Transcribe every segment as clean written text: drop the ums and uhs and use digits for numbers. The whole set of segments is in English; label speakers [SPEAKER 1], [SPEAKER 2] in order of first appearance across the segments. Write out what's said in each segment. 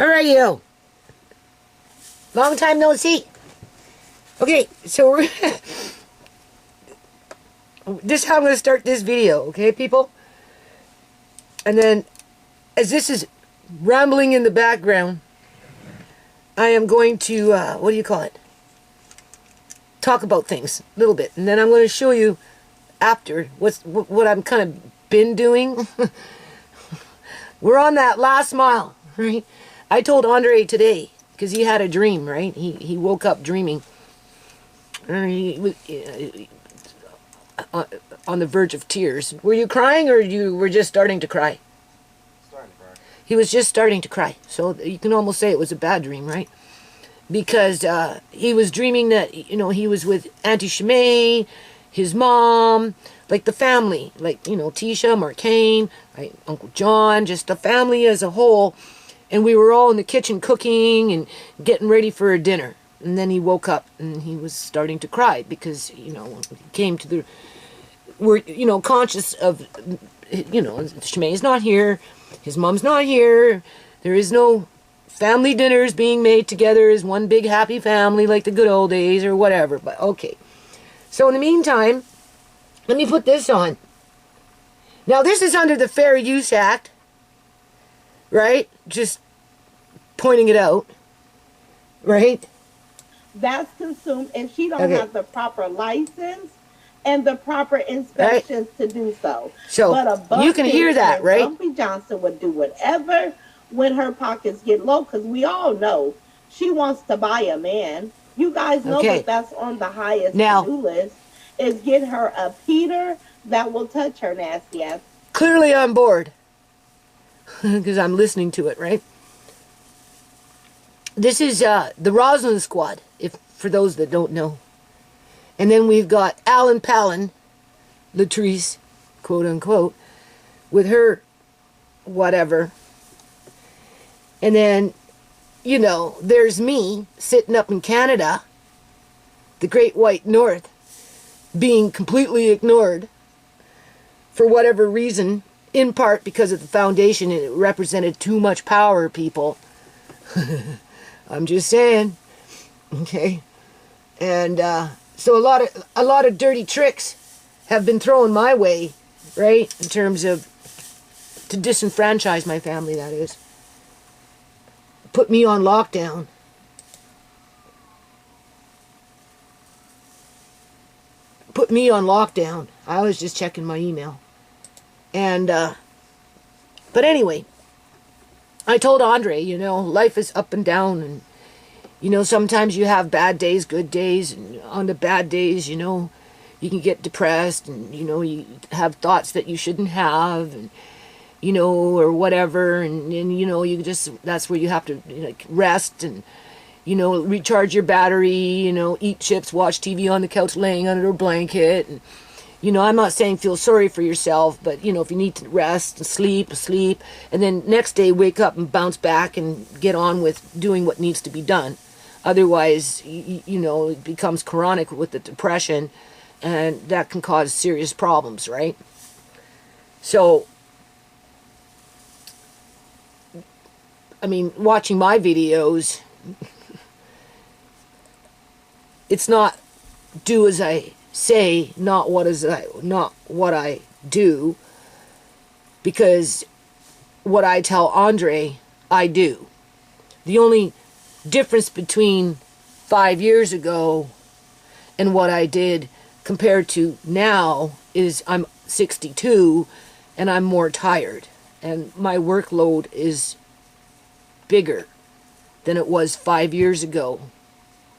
[SPEAKER 1] How are you? Long time no see. Okay, so we're this is how I'm going to start this video, okay, people? And then, as this is rambling in the background, I am going to, what do you call it? Talk about things a little bit. And then I'm going to show you after what I'm kind of been doing. We're on that last mile, right? I told Andre today, because he had a dream, right? He woke up dreaming. He was on the verge of tears. Were you crying, or you were just starting to cry?
[SPEAKER 2] Starting to cry.
[SPEAKER 1] He was just starting to cry. So you can almost say it was a bad dream, right? Because he was dreaming that, he was with Auntie Shimei, his mom, like the family, like, Tisha, Marcane, right, Uncle John, just the family as a whole. And we were all in the kitchen cooking and getting ready for a dinner. And then he woke up and he was starting to cry because, he came to the, we're, conscious of, Shimei's not here, his mom's not here, there is no family dinners being made together as one big happy family like the good old days or whatever. But okay. So in the meantime, let me put this on. Now this is under the Fair Use Act, right? Just pointing it out, right?
[SPEAKER 3] That's consumed, and she don't have the proper license and the proper inspections to do so.
[SPEAKER 1] So
[SPEAKER 3] but
[SPEAKER 1] you can hear that, right?
[SPEAKER 3] Bumpy Johnson would do whatever when her pockets get low, because we all know she wants to buy a man. You guys know that that's on the highest to-do list, is get her a Peter that will touch her nasty ass.
[SPEAKER 1] Clearly on board, because I'm listening to it, right? This is the Roslyn Squad, for those that don't know. And then we've got Alan Palin, Latrice, quote unquote, with her whatever. And then, there's me sitting up in Canada, the Great White North, being completely ignored for whatever reason, in part because of the foundation and it represented too much power, people. I'm just saying, okay? And so a lot of dirty tricks have been thrown my way, right? In terms of to disenfranchise my family, that is. Put me on lockdown. Put me on lockdown. I was just checking my email. And, but anyway, I told Andre, life is up and down, and, sometimes you have bad days, good days, and on the bad days, you can get depressed, and, you have thoughts that you shouldn't have, and, or whatever, and you just, that's where you have to, rest, and, recharge your battery, eat chips, watch TV on the couch, laying under a blanket, and, I'm not saying feel sorry for yourself, but, if you need to rest and sleep, and then next day wake up and bounce back and get on with doing what needs to be done. Otherwise, it becomes chronic with the depression, and that can cause serious problems, right? So, I mean, watching my videos, it's not do as I say, not what I do, because what I tell Andre, I do. The only difference between 5 years ago and what I did compared to now is I'm 62 and I'm more tired, and my workload is bigger than it was 5 years ago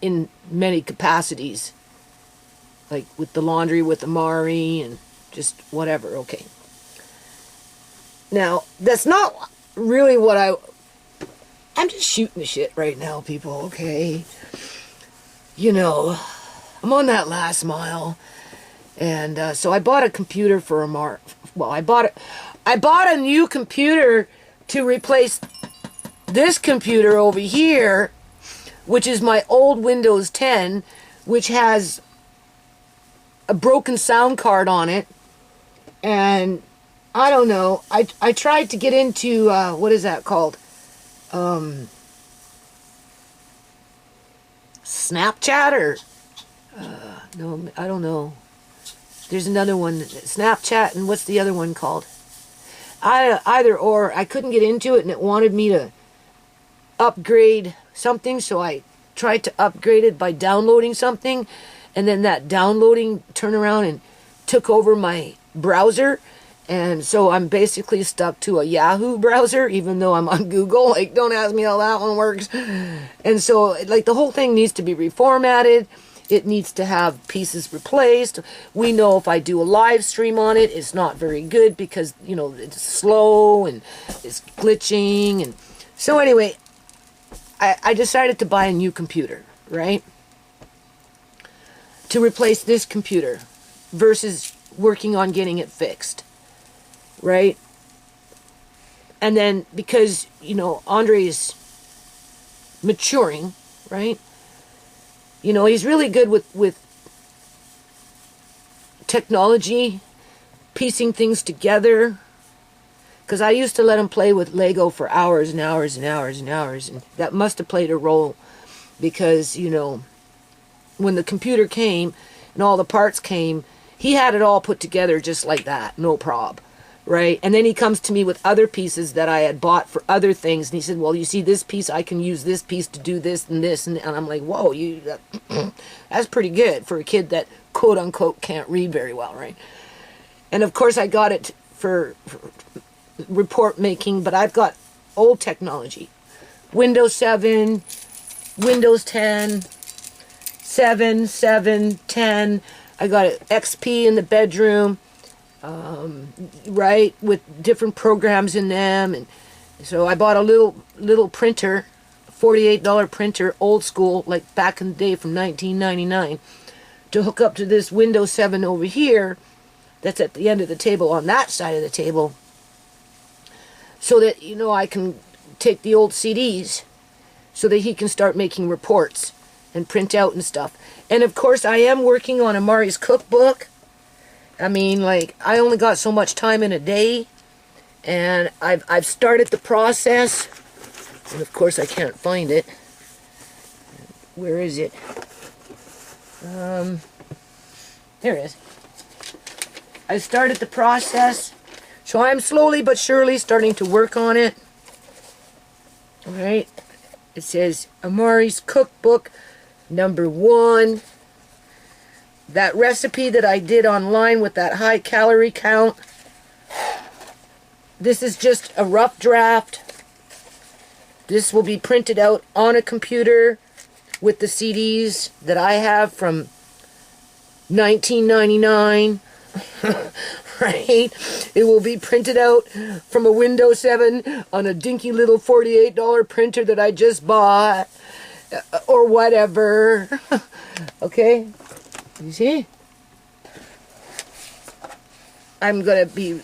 [SPEAKER 1] in many capacities, like with the laundry, with Amari, and just whatever. Okay. Now, that's not really what I'm just shooting the shit right now, people, okay? I'm on that last mile, and so I bought a computer for Amari. Well, I bought a new computer to replace this computer over here, which is my old Windows 10, which has a broken sound card on it. And I don't know, I tried to get into what is that called, Snapchat or no, I don't know. There's another one, Snapchat, and what's the other one called? Either or. I couldn't get into it, and it wanted me to upgrade something, so I tried to upgrade it by downloading something, and then that downloading turned around and took over my browser, and so I'm basically stuck to a Yahoo browser, even though I'm on Google. Like, don't ask me how that one works. And so, like, the whole thing needs to be reformatted. It needs to have pieces replaced. We know if I do a live stream on it, it's not very good because, you know, it's slow and it's glitching. And so anyway, I decided to buy a new computer, right? To replace this computer versus working on getting it fixed, right? And then because, you know, Andre is maturing, right? You know, he's really good with technology, piecing things together. Because I used to let him play with Lego for hours and hours and hours and hours. And that must have played a role. Because, you know, when the computer came and all the parts came, he had it all put together just like that. No prob. Right? And then he comes to me with other pieces that I had bought for other things. And he said, well, you see this piece, I can use this piece to do this and this. And I'm like, whoa, that's pretty good for a kid that, quote unquote, can't read very well, right? And of course I got it for report making, but I've got old technology. Windows 7, Windows 10, 7, 7, 10. I got an XP in the bedroom. Right, with different programs in them, and so I bought a little printer, $48 printer, old school, like back in the day from 1999, to hook up to this Windows 7 over here, that's at the end of the table on that side of the table, so that, you know, I can take the old CDs, so that he can start making reports and print out and stuff. And of course, I am working on Amari's cookbook. I mean, like, I only got so much time in a day, and I've started the process, and of course I can't find it. Where is it? There it is. I started the process, so I'm slowly but surely starting to work on it. Alright, it says Amari's cookbook #1. That recipe that I did online with that high calorie count, this is just a rough draft. This will be printed out on a computer with the CDs that I have from 1999, right? It will be printed out from a Windows 7 on a dinky little $48 printer that I just bought, or whatever, okay? You see? I'm going to be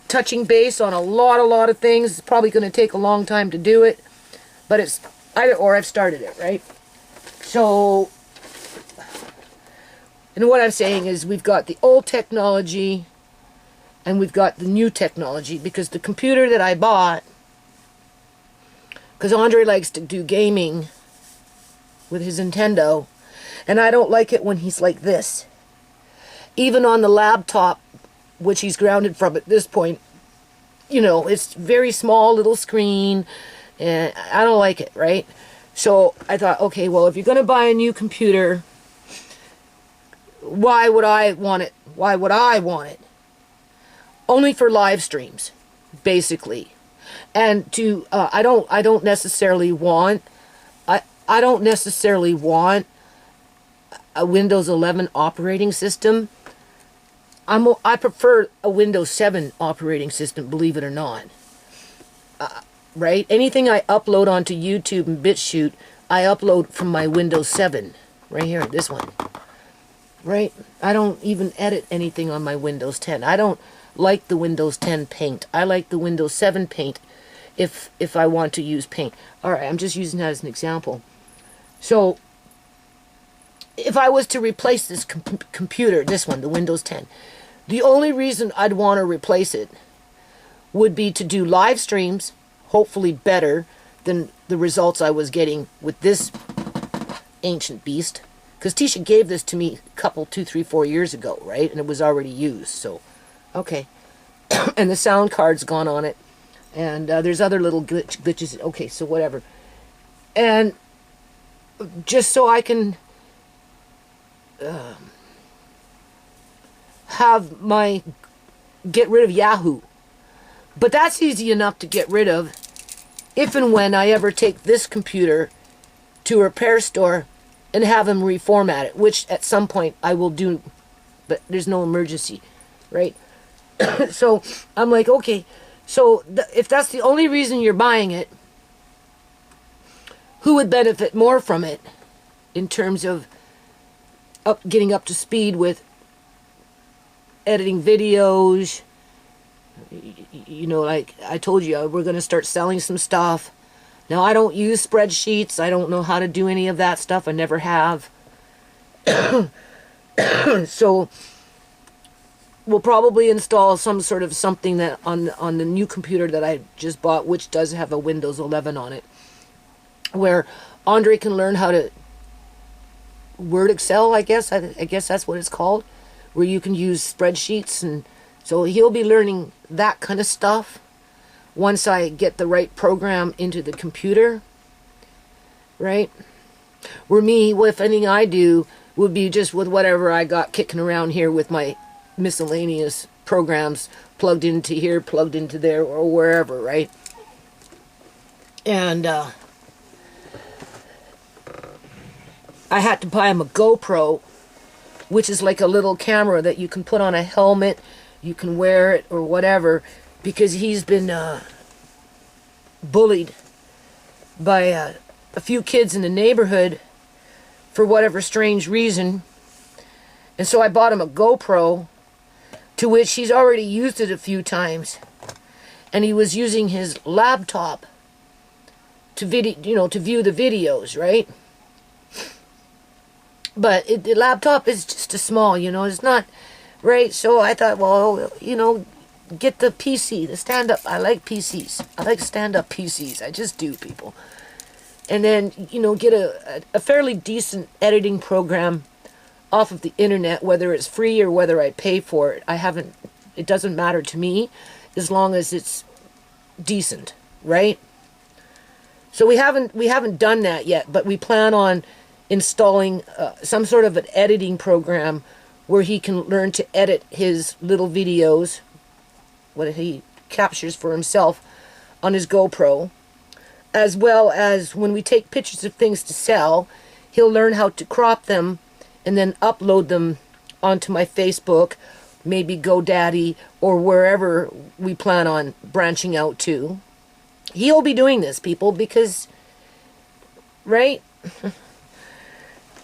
[SPEAKER 1] touching base on a lot of things. It's probably going to take a long time to do it. But it's either or, I've started it, right? So, and what I'm saying is we've got the old technology and we've got the new technology. Because the computer that I bought, because Andre likes to do gaming with his Nintendo, and I don't like it when he's like this. Even on the laptop, which he's grounded from at this point, you know, it's very small little screen, and I don't like it, right? So I thought, okay, well, if you're going to buy a new computer, why would I want it? Why would I want it? Only for live streams, basically. And to, I don't necessarily want a Windows 11 operating system. I prefer a Windows 7 operating system, believe it or not. Right? Anything I upload onto YouTube and BitChute, I upload from my Windows 7. Right here, this one. Right? I don't even edit anything on my Windows 10. I don't like the Windows 10 Paint. I like the Windows 7 Paint if I want to use Paint. Alright, I'm just using that as an example. So, if I was to replace this computer, this one, the Windows 10, the only reason I'd want to replace it would be to do live streams, hopefully better, than the results I was getting with this ancient beast. Because Tisha gave this to me a couple, 2, 3, 4 years ago, right? And it was already used, so, okay. And the sound card's gone on it. And there's other little glitches. Okay, so whatever. And just so I can get rid of Yahoo. But that's easy enough to get rid of if and when I ever take this computer to a repair store and have them reformat it, which at some point I will do, but there's no emergency, right? So I'm like, okay, so if that's the only reason you're buying it, who would benefit more from it in terms of getting up to speed with editing videos? You know, like I told you, we're going to start selling some stuff. Now, I don't use spreadsheets. I don't know how to do any of that stuff. I never have. So we'll probably install some sort of something that on the new computer that I just bought, which does have a Windows 11 on it, where Andre can learn how to Word Excel, I guess that's what it's called, where you can use spreadsheets. And so he'll be learning that kind of stuff once I get the right program into the computer, right? Where me, if anything I do would be just with whatever I got kicking around here with my miscellaneous programs plugged into here, plugged into there, or wherever, right? And I had to buy him a GoPro, which is like a little camera that you can put on a helmet, you can wear it or whatever, because he's been bullied by a few kids in the neighborhood for whatever strange reason. And so I bought him a GoPro, to which he's already used it a few times. And he was using his laptop to view the videos, right? But the laptop is just a small, it's not, right? So I thought, well, get the PC, the stand-up. I like PCs. I like stand-up PCs. I just do, people. And then, get a fairly decent editing program off of the internet, whether it's free or whether I pay for it. It doesn't matter to me as long as it's decent, right? So we haven't done that yet, but we plan on installing some sort of an editing program where he can learn to edit his little videos, what he captures for himself on his GoPro, as well as when we take pictures of things to sell, he'll learn how to crop them and then upload them onto my Facebook, maybe GoDaddy, or wherever we plan on branching out to. He'll be doing this, people, because, right?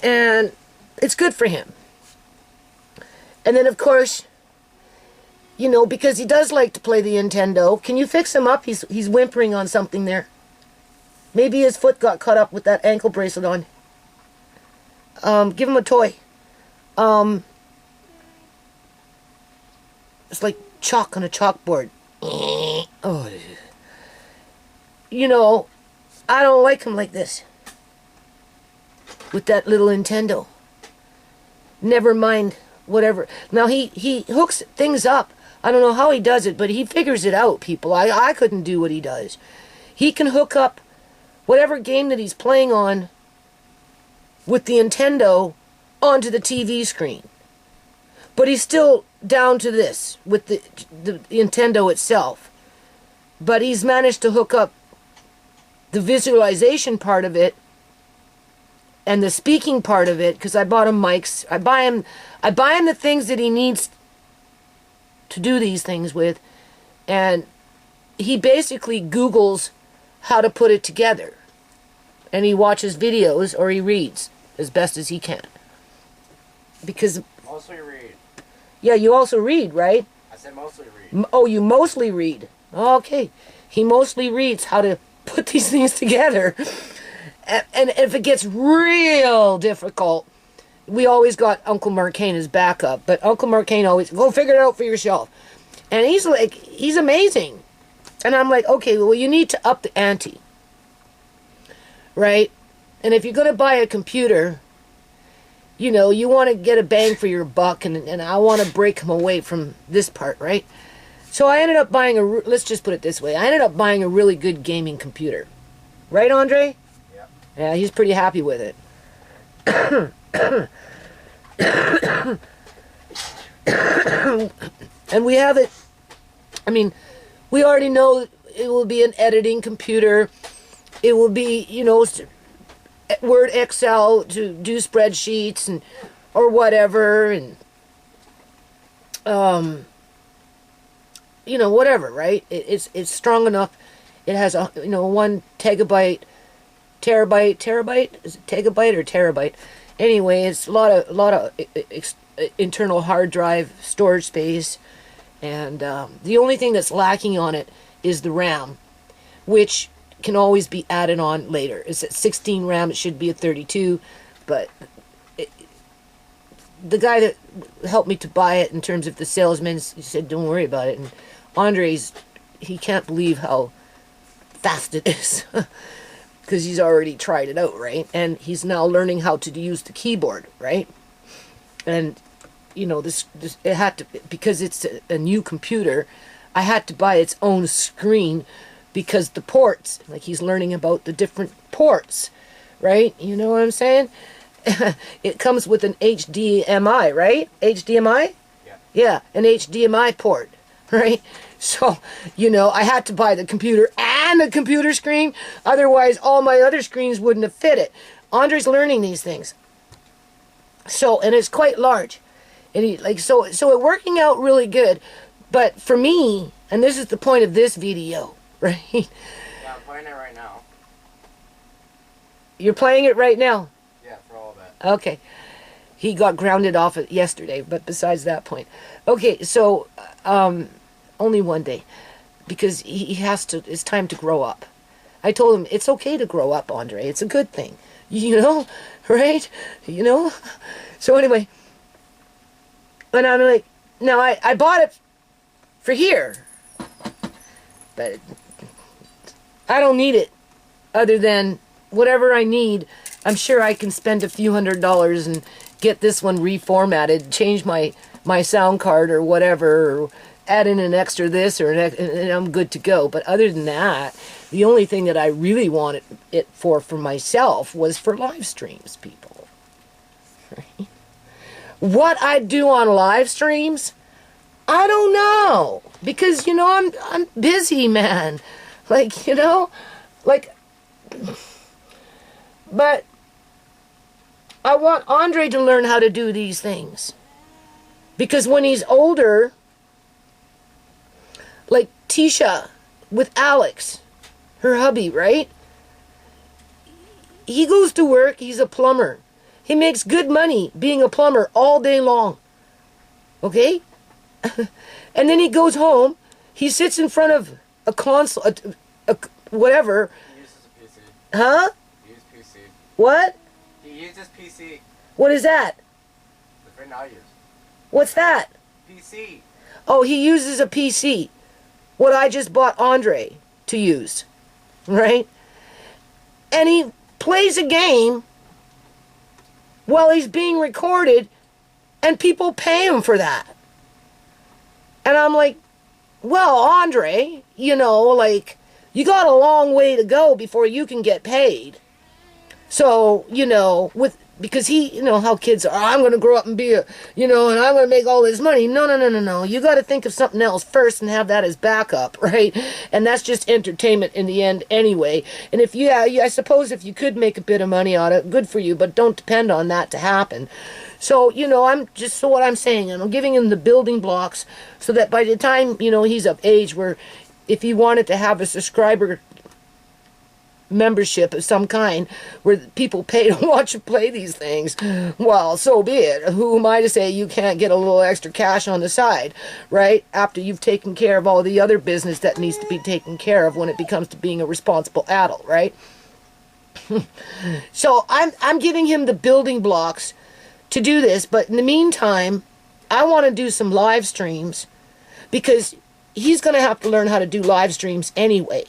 [SPEAKER 1] And it's good for him. And then, of course, because he does like to play the Nintendo. Can you fix him up? He's whimpering on something there. Maybe his foot got caught up with that ankle bracelet on. Give him a toy. It's like chalk on a chalkboard. Oh. I don't like him like this. With that little Nintendo. Never mind whatever. Now he hooks things up. I don't know how he does it, but he figures it out, people. I couldn't do what he does. He can hook up whatever game that he's playing on with the Nintendo onto the TV screen. But he's still down to this with the Nintendo itself. But he's managed to hook up the visualization part of it and the speaking part of it, because I bought him mics. I buy him the things that he needs to do these things with, and he basically Googles how to put it together, and he watches videos or he reads as best as he can. Because
[SPEAKER 2] mostly read.
[SPEAKER 1] Yeah, you also read, right?
[SPEAKER 2] I said mostly read.
[SPEAKER 1] Oh, you mostly read. Okay, he mostly reads how to put these things together. And if it gets real difficult, we always got Uncle Marcane as backup. But Uncle Marcane always, go figure it out for yourself. And he's amazing. And I'm like, okay, well, you need to up the ante. right? And if you're going to buy a computer, you know, you want to get a bang for your buck, and I want to break him away from this part, right? So I ended up buying let's just put it this way. I ended up buying a really good gaming computer. Right, Andre?
[SPEAKER 2] Yeah.
[SPEAKER 1] Yeah, he's pretty happy with it. And we have it, I mean, we already know it will be an editing computer. It will be, you know, Word, Excel to do spreadsheets and or whatever, and you know, whatever, right? It's strong enough. It has a, you know, 1 terabyte. Is it gigabyte or terabyte? Anyway, it's a lot of internal hard drive storage space, and the only thing that's lacking on it is the RAM, which can always be added on later. It's at 16 RAM. It should be a 32, but the guy that helped me to buy it, in terms of the salesman, he said, "Don't worry about it." And Andre's, he can't believe how fast it is. Because he's already tried it out, right? And he's now learning how to use the keyboard, right? And, you know, this it had to, because it's a new computer, I had to buy its own screen, because the ports, like, he's learning about the different ports, right? You know what I'm saying? It comes with an HDMI, right? HDMI?
[SPEAKER 2] Yeah.
[SPEAKER 1] Yeah, an HDMI port, right? So, you know, I had to buy the computer and the computer screen. Otherwise, all my other screens wouldn't have fit it. Andre's learning these things. So, and it's quite large. And he, like, so it's working out really good. But for me, and this is the point of this video, right?
[SPEAKER 2] Yeah, I'm playing it right now.
[SPEAKER 1] You're playing it right now?
[SPEAKER 2] Yeah, for all of it.
[SPEAKER 1] Okay. He got grounded off it yesterday, but besides that point. Okay, so, only one day, because he has to, it's time to grow up. I told him, it's okay to grow up, Andre. It's a good thing. You know, right? You know? So anyway, and I'm like, now I bought it for here, but I don't need it, other than whatever I need. I'm sure I can spend a few $100s and get this one reformatted, change my sound card or whatever, or add in an extra this or and I'm good to go. But other than that, the only thing that I really wanted it for myself was for live streams, people. Right? What I do on live streams, I don't know, because, you know, I'm busy, man. Like, you know, like, but I want Andre to learn how to do these things, because when he's older, like Tisha with Alex, her hubby, right? He goes to work, he's a plumber. He makes good money being a plumber all day long. Okay? And then he goes home, he sits in front of a console, a whatever.
[SPEAKER 2] He uses a PC.
[SPEAKER 1] Huh?
[SPEAKER 2] He uses PC.
[SPEAKER 1] What?
[SPEAKER 2] He uses PC.
[SPEAKER 1] What is that?
[SPEAKER 2] The friend I use.
[SPEAKER 1] What's that?
[SPEAKER 2] PC.
[SPEAKER 1] Oh, he uses a PC. What I just bought Andre to use. Right? And he plays a game while he's being recorded, and people pay him for that. And I'm like, well, Andre, you know, like, you got a long way to go before you can get paid. So, you know, because he, you know how kids are, I'm going to grow up and be a, you know, and I'm going to make all this money. No. You got to think of something else first and have that as backup, right? And that's just entertainment in the end anyway. And if I suppose if you could make a bit of money on it, good for you, but don't depend on that to happen. So, you know, so what I'm saying, I'm giving him the building blocks so that by the time, you know, he's of age where if he wanted to have a subscriber membership of some kind where people pay to watch and play these things, well, so be it. Who am I to say you can't get a little extra cash on the side, right? After you've taken care of all the other business that needs to be taken care of when it becomes to being a responsible adult, right? So I'm giving him the building blocks to do this, but in the meantime, I want to do some live streams, because he's going to have to learn how to do live streams anyway.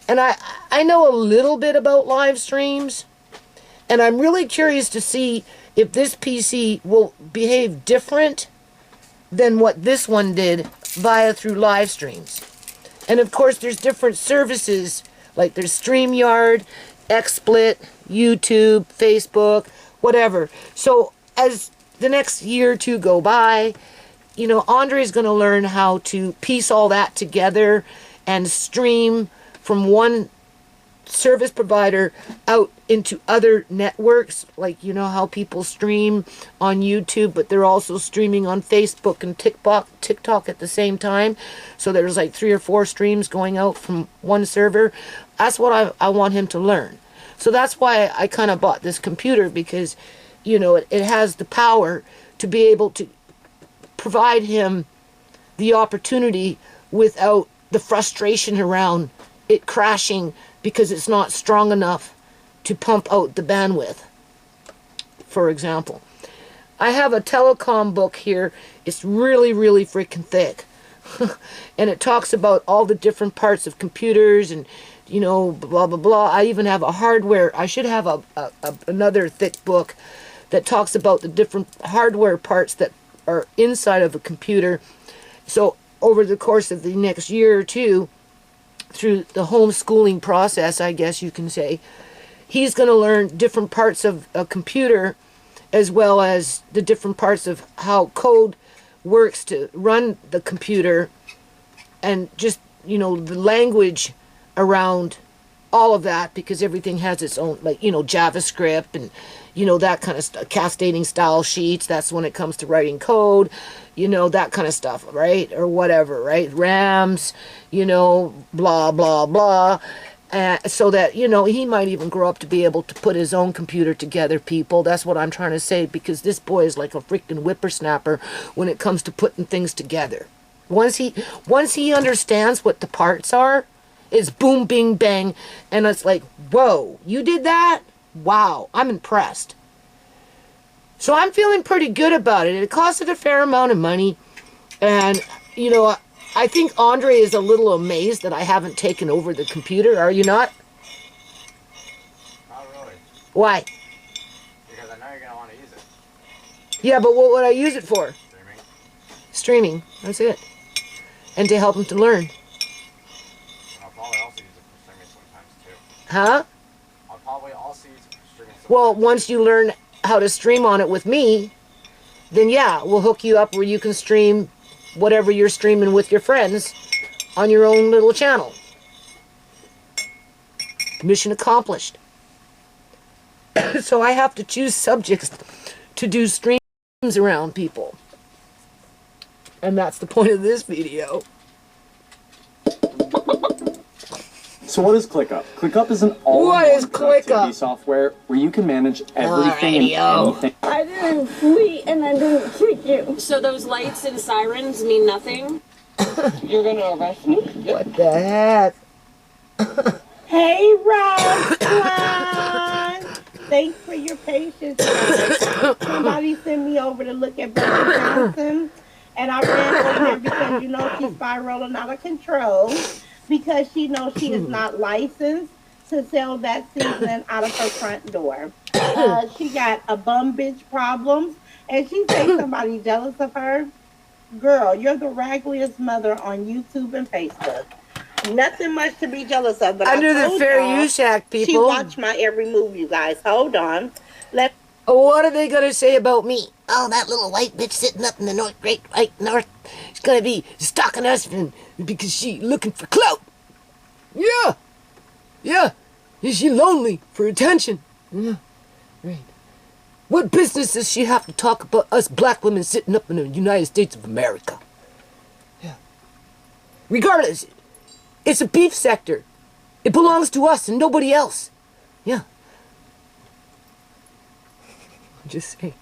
[SPEAKER 1] And I know a little bit about live streams, and I'm really curious to see if this PC will behave different than what this one did through live streams. And of course, there's different services, like there's StreamYard, XSplit, YouTube, Facebook, whatever. So as the next year or two go by, you know, Andre's going to learn how to piece all that together and stream from one service provider out into other networks, like, you know how people stream on YouTube, but they're also streaming on Facebook and TikTok at the same time. So there's like 3 or 4 streams going out from one server. That's what I want him to learn. So that's why I kind of bought this computer, because, you know, it has the power to be able to provide him the opportunity without the frustration around it crashing because it's not strong enough to pump out the bandwidth, for example. I have a telecom book here. It's really, really freaking thick. And it talks about all the different parts of computers and, you know, blah, blah, blah. I even have a hardware. I should have another thick book that talks about the different hardware parts that are inside of a computer. So over the course of the next year or two, through the homeschooling process, I guess you can say, he's going to learn different parts of a computer, as well as the different parts of how code works to run the computer, and just, you know, the language around all of that, because everything has its own, like, you know, JavaScript and, you know, that kind of stuff, cascading style sheets. That's when it comes to writing code, you know, that kind of stuff, right? Or whatever, right? RAMs, you know, blah, blah, blah. So that, you know, he might even grow up to be able to put his own computer together, people. That's what I'm trying to say, because this boy is like a freaking whippersnapper when it comes to putting things together. Once he understands what the parts are, it's boom, bing, bang, and it's like, whoa, you did that? Wow, I'm impressed. So I'm feeling pretty good about it. It costed a fair amount of money, and, you know, I think Andre is a little amazed that I haven't taken over the computer. Are you not?
[SPEAKER 2] Not really.
[SPEAKER 1] Why?
[SPEAKER 2] Because I know you're going to want to use it.
[SPEAKER 1] Yeah, but what would I use it for?
[SPEAKER 2] Streaming.
[SPEAKER 1] Streaming. That's it. And to help him to learn.
[SPEAKER 2] And I'll probably also use it for streaming sometimes too.
[SPEAKER 1] Huh?
[SPEAKER 2] I'll probably also use it for streaming sometimes.
[SPEAKER 1] Well, once you learn how to stream on it with me, then yeah, we'll hook you up where you can stream whatever you're streaming with your friends on your own little channel. Mission accomplished. So I have to choose subjects to do streams around people. And that's the point of this video.
[SPEAKER 4] So what is ClickUp? ClickUp is an all-in-one productivity software where you can manage everything and anything.
[SPEAKER 5] I didn't flee and I didn't treat you. So those lights and sirens mean nothing?
[SPEAKER 3] You're gonna arrest me?
[SPEAKER 1] What the heck?
[SPEAKER 3] Hey, Roxanne! Thanks for your patience, guys. Somebody sent me over to look at Becky Johnson, and I ran over there because, you know, she's spiraling out of control, because she knows she is not licensed to sell that seasoning out of her front door. She got a bum bitch problems, and she thinks somebody jealous of her. Girl, you're the raggliest mother on YouTube and Facebook. Nothing much to be jealous of. But
[SPEAKER 1] Under the Fair Use Act, people.
[SPEAKER 3] She watched my every move, you guys. Hold on.
[SPEAKER 1] What are they going to say about me? Oh, that little white bitch sitting up in the great white north. She's going to be stalking us because she looking for clout. Yeah. Yeah. Is she lonely for attention? Yeah. Right. What business does she have to talk about us black women sitting up in the United States of America? Yeah. Regardless, it's a beef sector. It belongs to us and nobody else. Yeah. I'm just saying.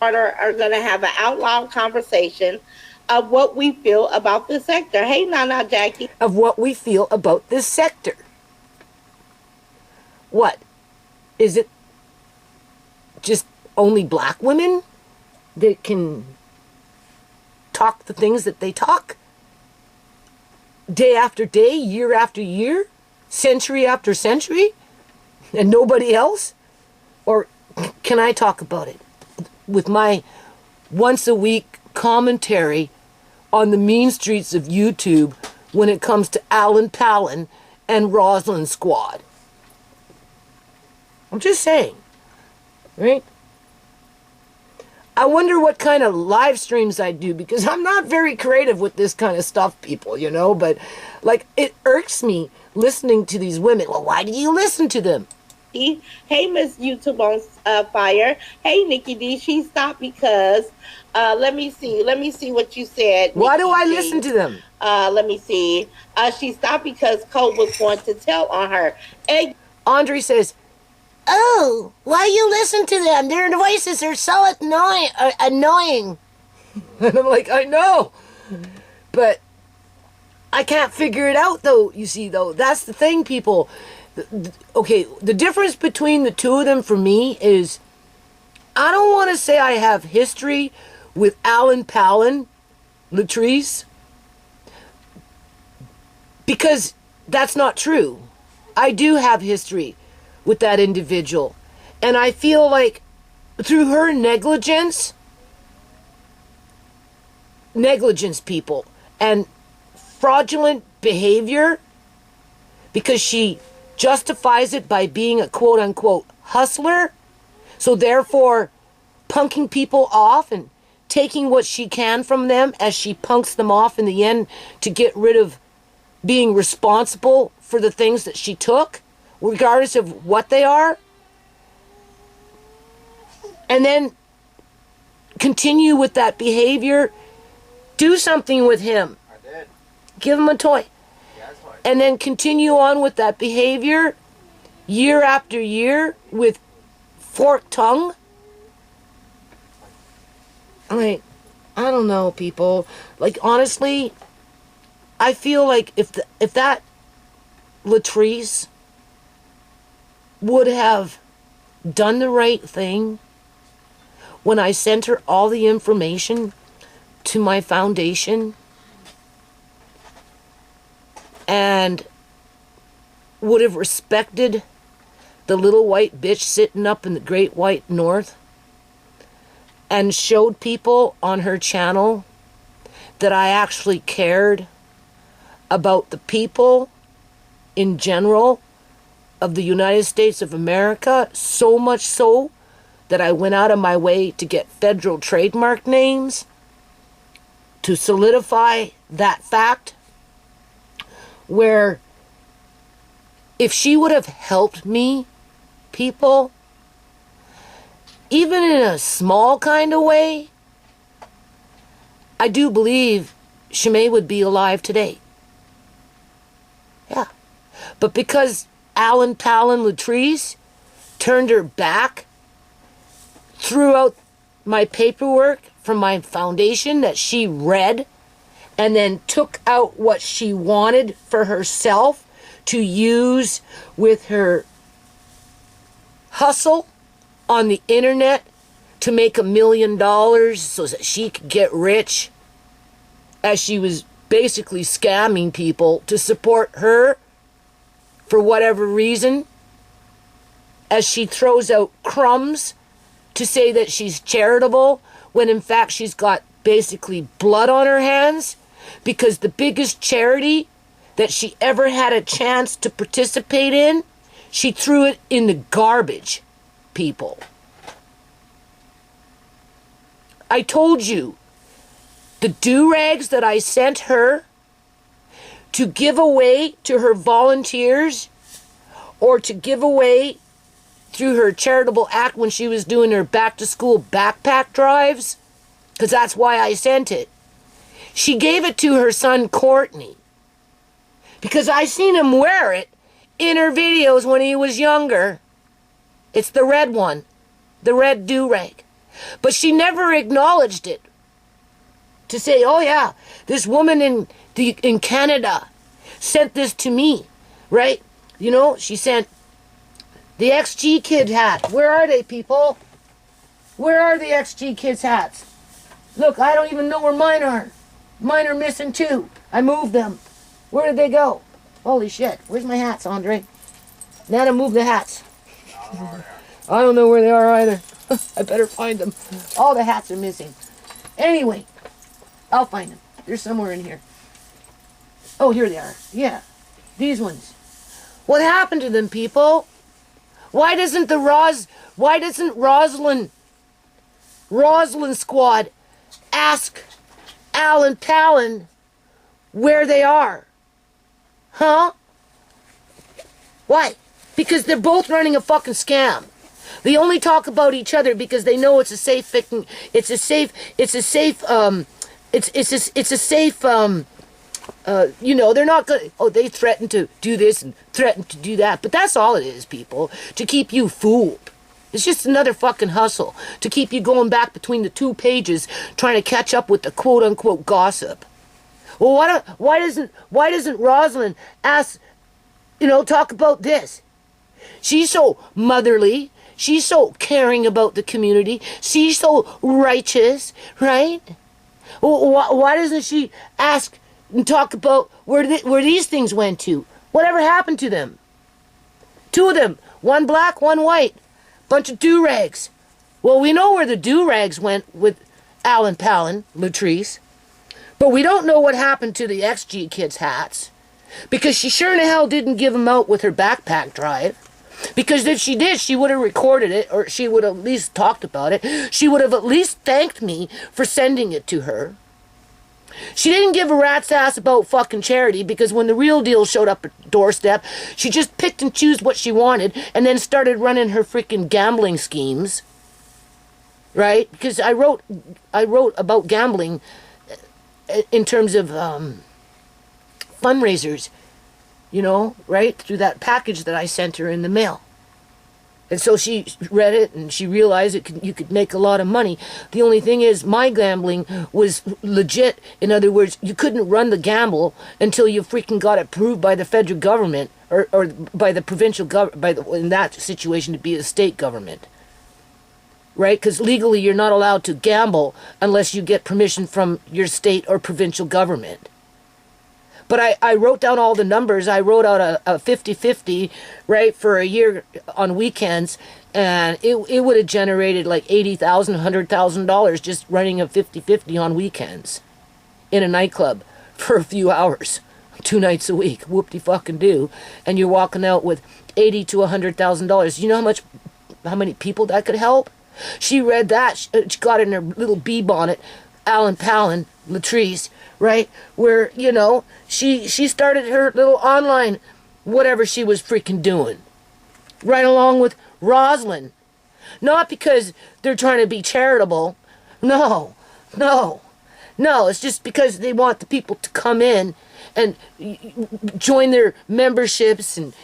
[SPEAKER 3] Are going to have an out loud conversation of what we feel about this sector. Hey, Nana Jackie.
[SPEAKER 1] Of what we feel about this sector. What? Is it just only black women that can talk the things that they talk? day after day, year after year, century after century, and nobody else? Or can I talk about it with my once a week commentary on the mean streets of YouTube when it comes to Alan Palin and Roslyn Squad? I'm just saying, right? I wonder what kind of live streams I do, because I'm not very creative with this kind of stuff, people, you know, but like it irks me listening to these women. Well, why do you listen to them?
[SPEAKER 3] Hey, Miss YouTube on fire. Hey, Nikki D. She stopped because, let me see what you said.
[SPEAKER 1] Why do I listen to them?
[SPEAKER 3] Let me see. She stopped because Cole was going to tell on her. Hey.
[SPEAKER 1] Andre says, oh, why you listen to them? Their voices are so annoying. And I'm like, I know. But I can't figure it out, though, you see, though. That's the thing, people. Okay, the difference between the two of them for me is I don't want to say I have history with Alan Palin, Latrice, because that's not true. I do have history with that individual. And I feel like through her negligence, people, and fraudulent behavior, because she justifies it by being a quote-unquote hustler, so therefore punking people off and taking what she can from them as she punks them off in the end to get rid of being responsible for the things that she took, regardless of what they are, and then continue with that behavior. Do something with him.
[SPEAKER 2] I did.
[SPEAKER 1] Give him a toy.
[SPEAKER 2] Yeah, that's fine.
[SPEAKER 1] And then continue on with that behavior year after year with forked tongue. Like, I don't know, people. Like, honestly, I feel like if that Latrice would have done the right thing when I sent her all the information to my foundation and would have respected the little white bitch sitting up in the great white north and showed people on her channel that I actually cared about the people in general of the United States of America, so much so that I went out of my way to get federal trademark names to solidify that fact, where if she would have helped me, people, even in a small kind of way, I do believe Shimei would be alive today. Yeah. But because Alan Palin Latrice turned her back, threw out my paperwork from my foundation that she read, and then took out what she wanted for herself to use with her hustle on the internet to make $1 million so that she could get rich, as she was basically scamming people to support her for whatever reason, as she throws out crumbs to say that she's charitable, when in fact she's got basically blood on her hands, because the biggest charity that she ever had a chance to participate in, she threw it in the garbage, people. I told you, the do-rags that I sent her to give away to her volunteers, or to give away through her charitable act when she was doing her back-to-school backpack drives, because that's why I sent it. She gave it to her son Courtney, because I seen him wear it in her videos when he was younger. It's the red one, the red do-rag. But she never acknowledged it to say, oh yeah, this woman in Canada sent this to me, right? You know, she sent the XG Kid hat. Where are they, people? Where are the XG Kids hats? Look, I don't even know where mine are. Mine are missing too. I moved them. Where did they go? Holy shit. Where's my hats, Andre? Nana, move the hats. I don't know where they are either. I better find them. All the hats are missing. Anyway, I'll find them. They're somewhere in here. Oh, here they are. Yeah, these ones. What happened to them, people? Why doesn't Rosalind Squad ask Alan Palin where they are? Huh? Why? Because they're both running a fucking scam. They only talk about each other because they know it's a safe, you know, they're not gonna, oh, they threaten to do this and threaten to do that. But that's all it is, people, to keep you fooled. It's just another fucking hustle to keep you going back between the 2 pages trying to catch up with the quote-unquote gossip. Well, why doesn't Rosalind ask, you know, talk about this? She's so motherly. She's so caring about the community. She's so righteous, right? Why doesn't she ask and talk about where these things went to? Whatever happened to them? 2 of them. One black, one white. Bunch of do-rags. Well, we know where the do-rags went with Alan Palin, Latrice. But we don't know what happened to the XG Kids hats. Because she sure in the hell didn't give them out with her backpack drive. Because if she did, she would have recorded it, or she would have at least talked about it. She would have at least thanked me for sending it to her. She didn't give a rat's ass about fucking charity, because when the real deal showed up at her doorstep, she just picked and chose what she wanted and then started running her freaking gambling schemes. Right? Because I wrote about gambling in terms of fundraisers, you know, right? Through that package that I sent her in the mail. And so she read it and she realized you could make a lot of money. The only thing is my gambling was legit. In other words, you couldn't run the gamble until you freaking got approved by the federal government or by the provincial government, in that situation to be the state government. Right? Because legally you're not allowed to gamble unless you get permission from your state or provincial government. But I wrote down all the numbers. I wrote out a 50-50, right, for a year on weekends, and it would have generated like $80,000, $100,000 just running a 50-50 on weekends in a nightclub for a few hours, 2 nights a week. Whoop-de-fucking-do. And you're walking out with $80,000 to $100,000. You know how many people that could help? She read that. She got in her little bee bonnet, Alan Palin, Latrice, right? Where, you know, she started her little online whatever she was freaking doing. Right along with Rosalind. Not because they're trying to be charitable. No. It's just because they want the people to come in and join their memberships and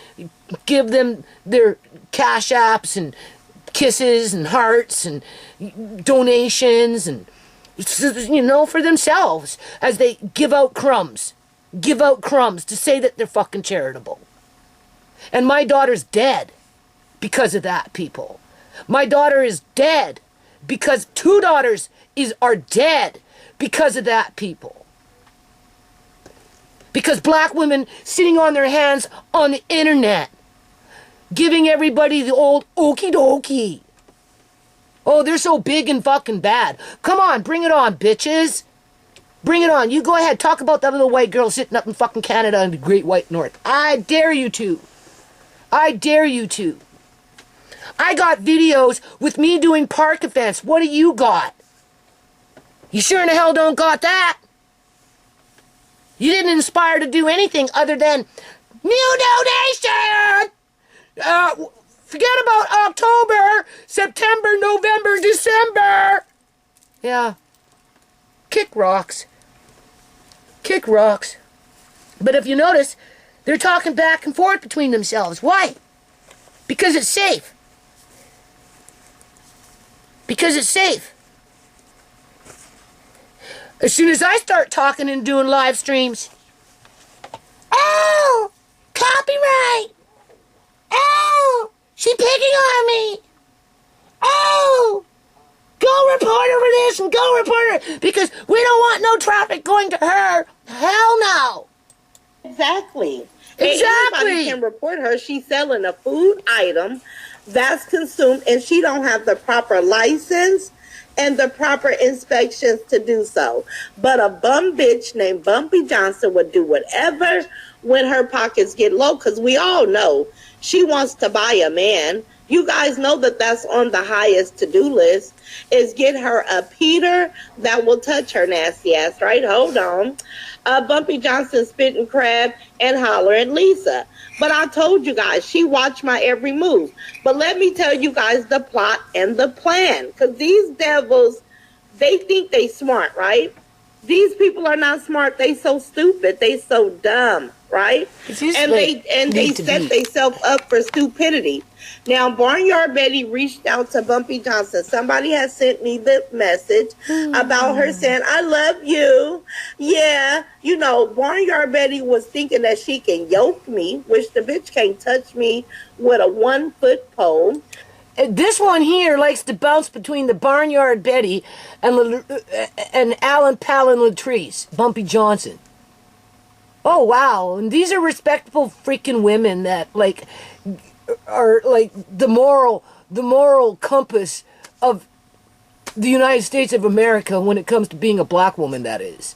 [SPEAKER 1] give them their cash apps and kisses and hearts and donations and, you know, for themselves as they give out crumbs to say that they're fucking charitable. And my daughter's dead because of that, people. My daughter is dead because 2 daughters are dead because of that, people. Because black women sitting on their hands on the internet, giving everybody the old okie dokie. Oh, they're so big and fucking bad. Come on, bring it on, bitches. Bring it on. You go ahead, talk about that little white girl sitting up in fucking Canada in the Great White North. I dare you to. I dare you to. I got videos with me doing park events. What do you got? You sure in the hell don't got that. You didn't inspire to do anything other than new donation. Forget about October, September, November, December. Yeah. Kick rocks. Kick rocks. But if you notice, they're talking back and forth between themselves. Why? Because it's safe. Because it's safe. As soon as I start talking and doing live streams, oh, copyright. Oh, she picking on me. Oh, go report over this and go report her because we don't want no traffic going to her. Hell no.
[SPEAKER 3] Exactly.
[SPEAKER 1] Exactly.
[SPEAKER 3] Anybody can report her. She's selling a food item that's consumed, and she don't have the proper license and the proper inspections to do so. But a bum bitch named Bumpy Johnson would do whatever when her pockets get low, because we all know she wants to buy a man. You guys know that that's on the highest to-do list, is get her a Peter that will touch her nasty ass, right? Hold on. Bumpy Johnson spitting crab and hollering Lisa. But I told you guys, she watched my every move. But let me tell you guys the plot and the plan. Because these devils, they think they smart, right? These people are not smart. They so stupid. They so dumb, right? And they set themselves up for stupidity. Now, Barnyard Betty reached out to Bumpy Johnson. Somebody has sent me the message about her saying, I love you. Yeah. You know, Barnyard Betty was thinking that she can yoke me, which the bitch can't touch me with a 1-foot pole.
[SPEAKER 1] This one here likes to bounce between the Barnyard Betty and Alan Palin Latrice, Bumpy Johnson. Oh, wow. And these are respectable freaking women that, like, are, like, the moral compass of the United States of America when it comes to being a black woman, that is.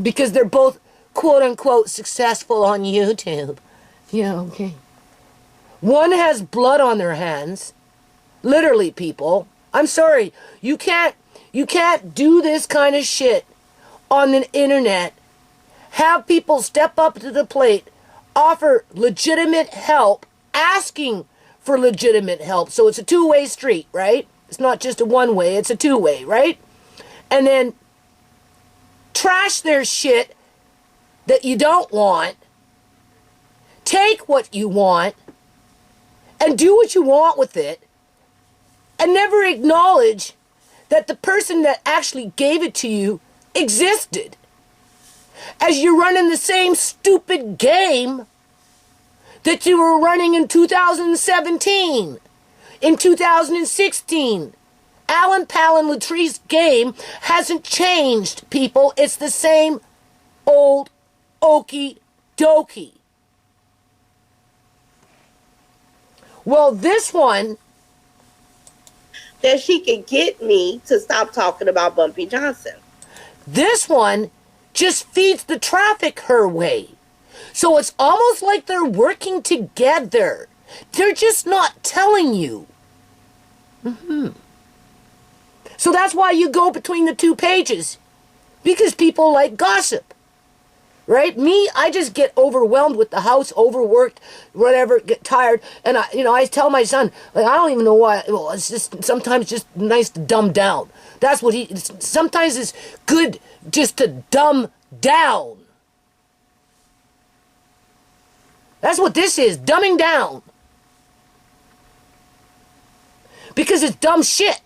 [SPEAKER 1] Because they're both, quote-unquote, successful on YouTube. Yeah, okay. One has blood on their hands. Literally, people. I'm sorry. You can't do this kind of shit on the internet. Have people step up to the plate, offer legitimate help, asking for legitimate help. So it's a two-way street, right? It's not just a one-way, it's a two-way, right? And then trash their shit that you don't want. Take what you want and do what you want with it, and never acknowledge that the person that actually gave it to you existed. As you're running the same stupid game that you were running in 2017, in 2016. Alan Palin Latrice game hasn't changed, people. It's the same old okie dokie. Well, this one,
[SPEAKER 3] that she could get me to stop talking about Bumpy Johnson.
[SPEAKER 1] This one just feeds the traffic her way. So it's almost like they're working together. They're just not telling you. So that's why you go between the two pages. Because people like gossip. Right? Me, I just get overwhelmed with the house, overworked, whatever, get tired. And I tell my son, like, I don't even know why. Well, it's just sometimes just nice to dumb down. That's what sometimes it's good just to dumb down. That's what this is, dumbing down. Because it's dumb shit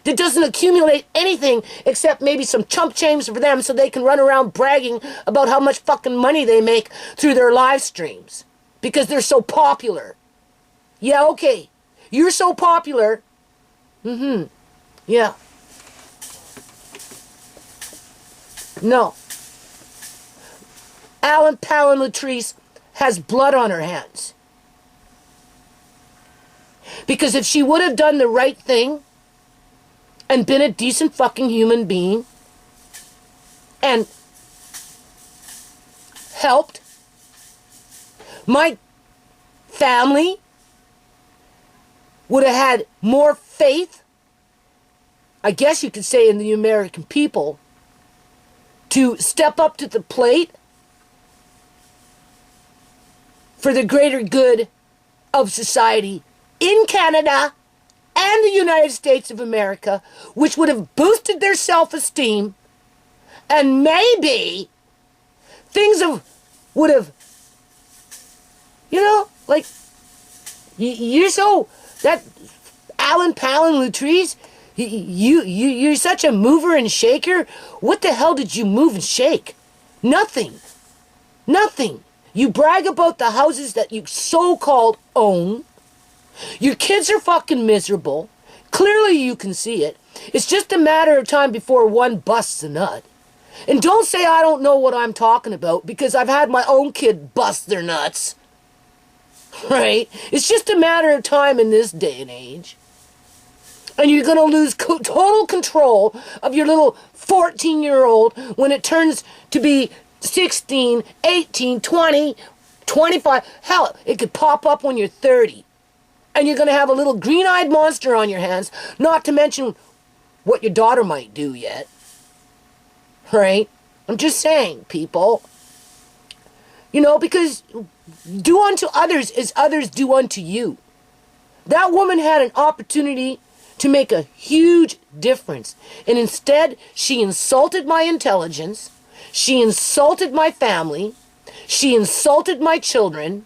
[SPEAKER 1] that doesn't accumulate anything except maybe some chump change for them so they can run around bragging about how much fucking money they make through their live streams. Because they're so popular. Yeah, okay. You're so popular. Yeah. No. Alan Palin Latrice has blood on her hands. Because if she would have done the right thing and been a decent fucking human being and helped my family, would have had more faith, I guess you could say, in the American people to step up to the plate for the greater good of society in Canada and the United States of America, which would have boosted their self-esteem, and maybe things would have, like, you're so, that Alan Palin Latrice, you're such a mover and shaker. What the hell did you move and shake? Nothing. You brag about the houses that you so-called own. Your kids are fucking miserable. Clearly you can see it. It's just a matter of time before one busts a nut. And don't say I don't know what I'm talking about, because I've had my own kid bust their nuts. Right? It's just a matter of time in this day and age. And you're going to lose total control of your little 14-year-old when it turns to be 16, 18, 20, 25. Hell, it could pop up when you're 30. And you're going to have a little green-eyed monster on your hands, not to mention what your daughter might do yet. Right? I'm just saying, people. You know, because do unto others as others do unto you. That woman had an opportunity to make a huge difference. And instead, she insulted my intelligence. She insulted my family. She insulted my children.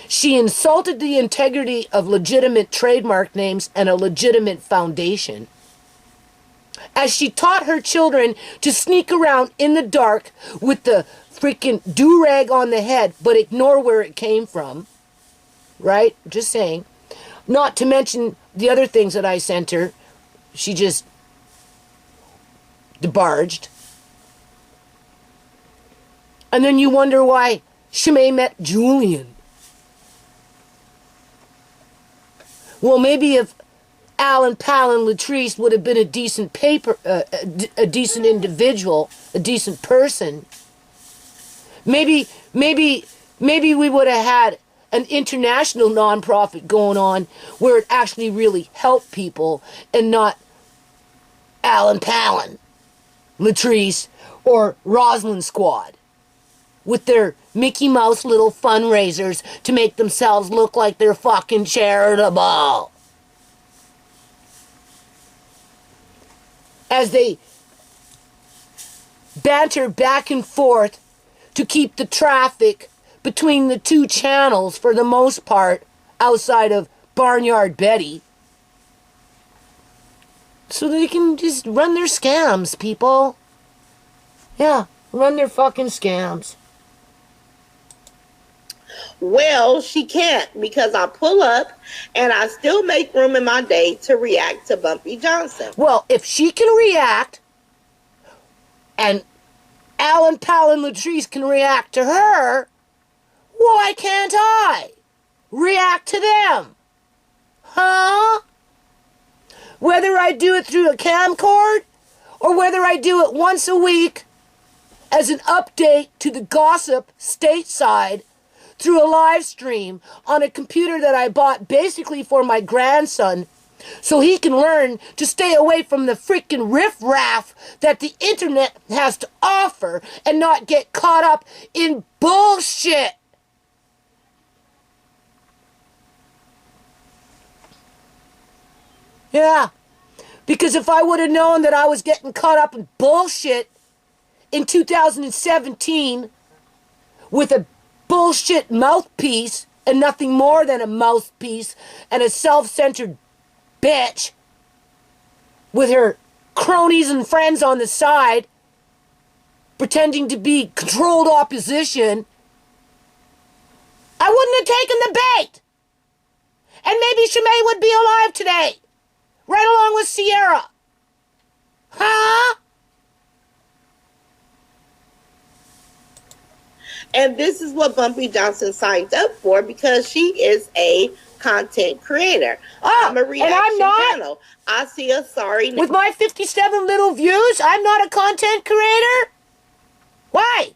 [SPEAKER 1] She insulted the integrity of legitimate trademark names and a legitimate foundation. As she taught her children to sneak around in the dark with the freaking do-rag on the head, but ignore where it came from. Right? Just saying. Not to mention the other things that I sent her. She just debarged. And then you wonder why Shimei met Julian. Well, maybe if Alan Palin Latrice would have been a decent a decent individual, a decent person, maybe we would have had an international nonprofit going on where it actually really helped people, and not Alan Palin Latrice or Roslyn Squad with their Mickey Mouse little fundraisers to make themselves look like they're fucking charitable. As they banter back and forth to keep the traffic between the two channels, for the most part, outside of Barnyard Betty, so they can just run their scams, people. Yeah, run their fucking scams.
[SPEAKER 3] Well, she can't, because I pull up and I still make room in my day to react to Bumpy Johnson.
[SPEAKER 1] Well, if she can react, and Alan Palin Latrice can react to her, why can't I react to them? Huh? Whether I do it through a camcord, or whether I do it once a week as an update to the gossip stateside through a live stream on a computer that I bought basically for my grandson, so he can learn to stay away from the freaking riffraff that the internet has to offer and not get caught up in bullshit. Yeah, because if I would have known that I was getting caught up in bullshit in 2017 with a bullshit mouthpiece and nothing more than a mouthpiece and a self-centered bitch with her cronies and friends on the side pretending to be controlled opposition, I wouldn't have taken the bait. And maybe Shimei would be alive today, right along with Sierra. Huh?
[SPEAKER 3] And this is what Bumpy Johnson signed up for, because she is a content creator. I'm a reaction channel. I see a sorry.
[SPEAKER 1] With my 57 little views, I'm not a content creator? Why?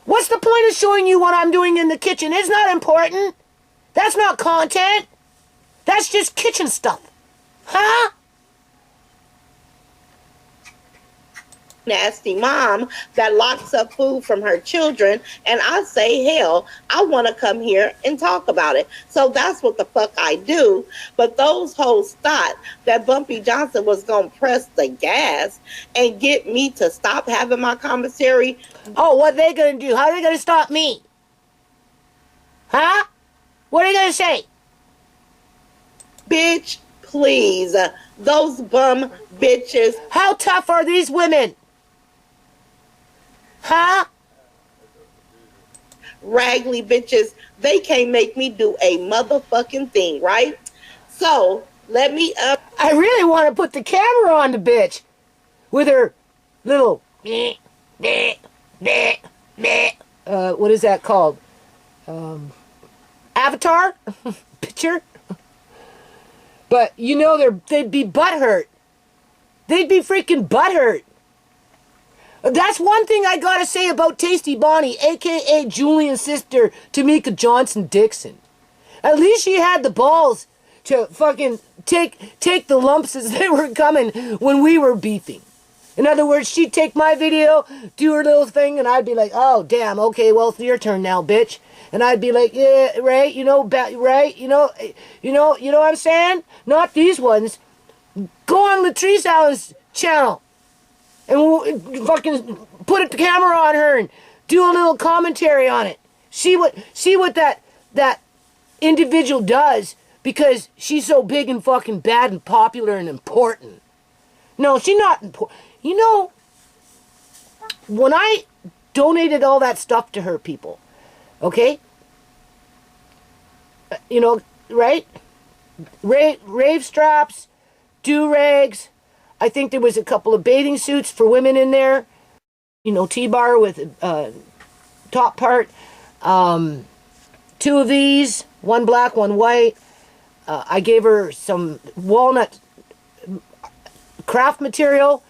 [SPEAKER 1] What's the point of showing you what I'm doing in the kitchen? It's not important. That's not content. That's just kitchen stuff. Huh?
[SPEAKER 3] Nasty mom that locks up food from her children, and I say, hell, I want to come here and talk about it. So that's what the fuck I do. But those hoes thought that Bumpy Johnson was going to press the gas and get me to stop having my commissary.
[SPEAKER 1] Oh, what they going to do? How are they going to stop me? Huh? What are they going to say?
[SPEAKER 3] Bitch, please. Those bum bitches.
[SPEAKER 1] How tough are these women? Huh?
[SPEAKER 3] Raggly bitches. They can't make me do a motherfucking thing, right? So, let me up.
[SPEAKER 1] I really want to put the camera on the bitch with her little what is that called? Avatar picture. But you know they'd be butthurt. They'd be freaking butthurt. That's one thing I gotta say about Tasty Bonnie, aka Julian's sister, Tamika Johnson Dixon. At least she had the balls to fucking take the lumps as they were coming when we were beefing. In other words, she'd take my video, do her little thing, and I'd be like, oh, damn, okay, well, it's your turn now, bitch. And I'd be like, yeah, right, right, you know what I'm saying? Not these ones. Go on Latrice Allen's channel and we'll fucking put a camera on her and do a little commentary on it. See what that individual does because she's so big and fucking bad and popular and important. No, she's not important. You know, when I donated all that stuff to her, people, okay? You know, right? Rave straps, do-rags. I think there was a couple of bathing suits for women in there. You know, T-bar with top part. 2 of these, one black, one white. I gave her some walnut craft material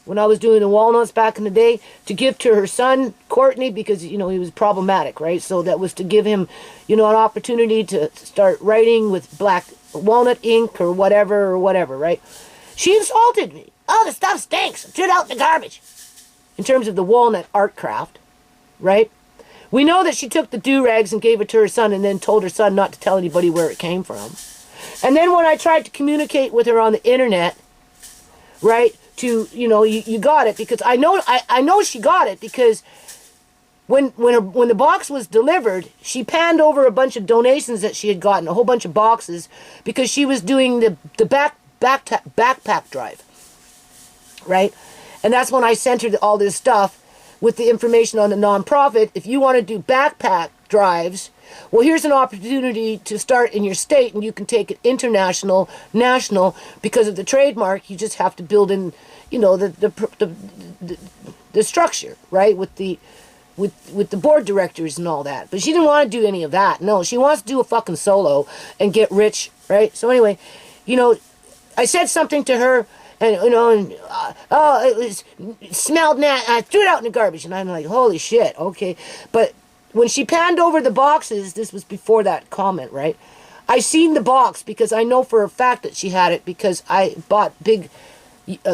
[SPEAKER 1] when I was doing the walnuts back in the day to give to her son, Courtney, because, you know, he was problematic, right? So that was to give him, you know, an opportunity to start writing with black walnut ink or whatever, right? She insulted me. Oh, the stuff stinks. Threw it out in the garbage. In terms of the walnut art craft, right? We know that she took the do-rags and gave it to her son and then told her son not to tell anybody where it came from. And then when I tried to communicate with her on the internet, right, to, you know, you got it, because I know she got it, because when the box was delivered, she panned over a bunch of donations that she had gotten, a whole bunch of boxes, because she was doing the backpack drive, right? And that's when I sent her all this stuff with the information on the nonprofit. If you want to do backpack drives, well, here's an opportunity to start in your state, and you can take it international, national, because of the trademark. You just have to build in, you know, the structure, right, with the board directors and all that. But she didn't want to do any of that. No, she wants to do a fucking solo and get rich, right? So anyway, you know, I said something to her, and, you know, and, it smelled nasty. I threw it out in the garbage, and I'm like, holy shit, okay. But when she panned over the boxes, this was before that comment, right? I seen the box because I know for a fact that she had it, because I bought big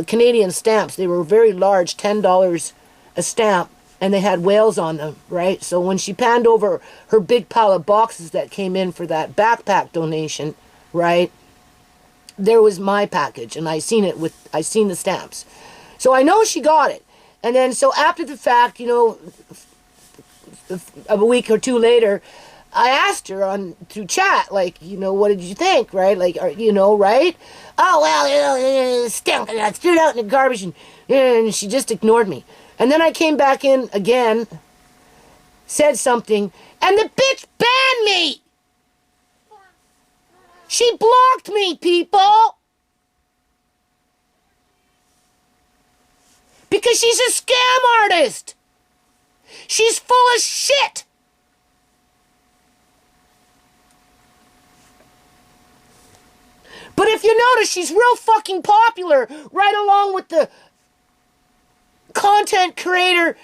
[SPEAKER 1] Canadian stamps. They were very large, $10 a stamp, and they had whales on them, right? So when she panned over her big pile of boxes that came in for that backpack donation, right, there was my package, and I seen the stamps. So I know she got it. And then, so after the fact, you know, a week or two later, I asked her through chat, like, you know, what did you think, right? Like, you know, right? Oh, well, you know, it stunk. I threw it out in the garbage, and she just ignored me. And then I came back in again, said something, and the bitch banned me. She blocked me, people. Because she's a scam artist. She's full of shit. But if you notice, she's real fucking popular, right along with the content creator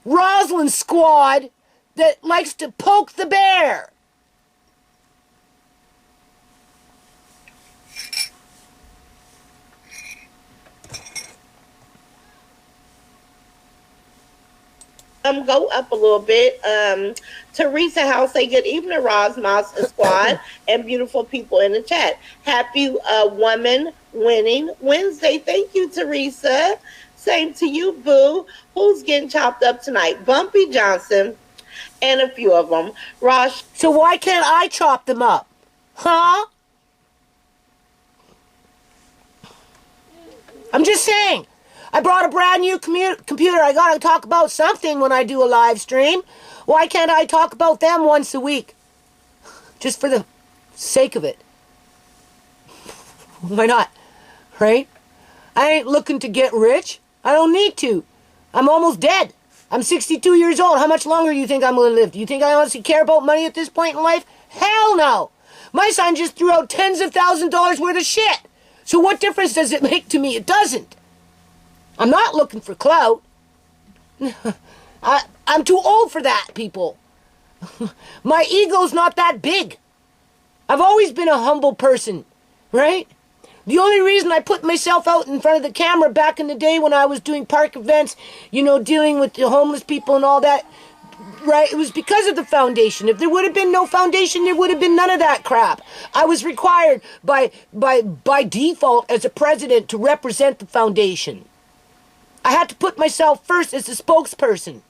[SPEAKER 1] Roslyn squad that likes to poke the bear.
[SPEAKER 3] Go up a little bit. Teresa House, say good evening, Rosmas Squad, and beautiful people in the chat. Happy Woman Winning Wednesday. Thank you, Teresa. Same to you, boo. Who's getting chopped up tonight? Bumpy Johnson and a few of them. Rosh.
[SPEAKER 1] So why can't I chop them up? Huh? I'm just saying. I brought a brand new computer. I gotta talk about something when I do a live stream. Why can't I talk about them once a week? Just for the sake of it. Why not? right? I ain't looking to get rich. I don't need to. I'm almost dead. I'm 62 years old. How much longer do you think I'm going to live? Do you think I honestly care about money at this point in life? Hell no. My son just threw out tens of thousands of dollars worth of shit. So what difference does it make to me? It doesn't. I'm not looking for clout. I'm too old for that, people. My ego's not that big. I've always been a humble person, right? The only reason I put myself out in front of the camera back in the day when I was doing park events, you know, dealing with the homeless people and all that, right? It was because of the foundation. If there would have been no foundation, there would have been none of that crap. I was required by default as a president to represent the foundation. I had to put myself first as a spokesperson.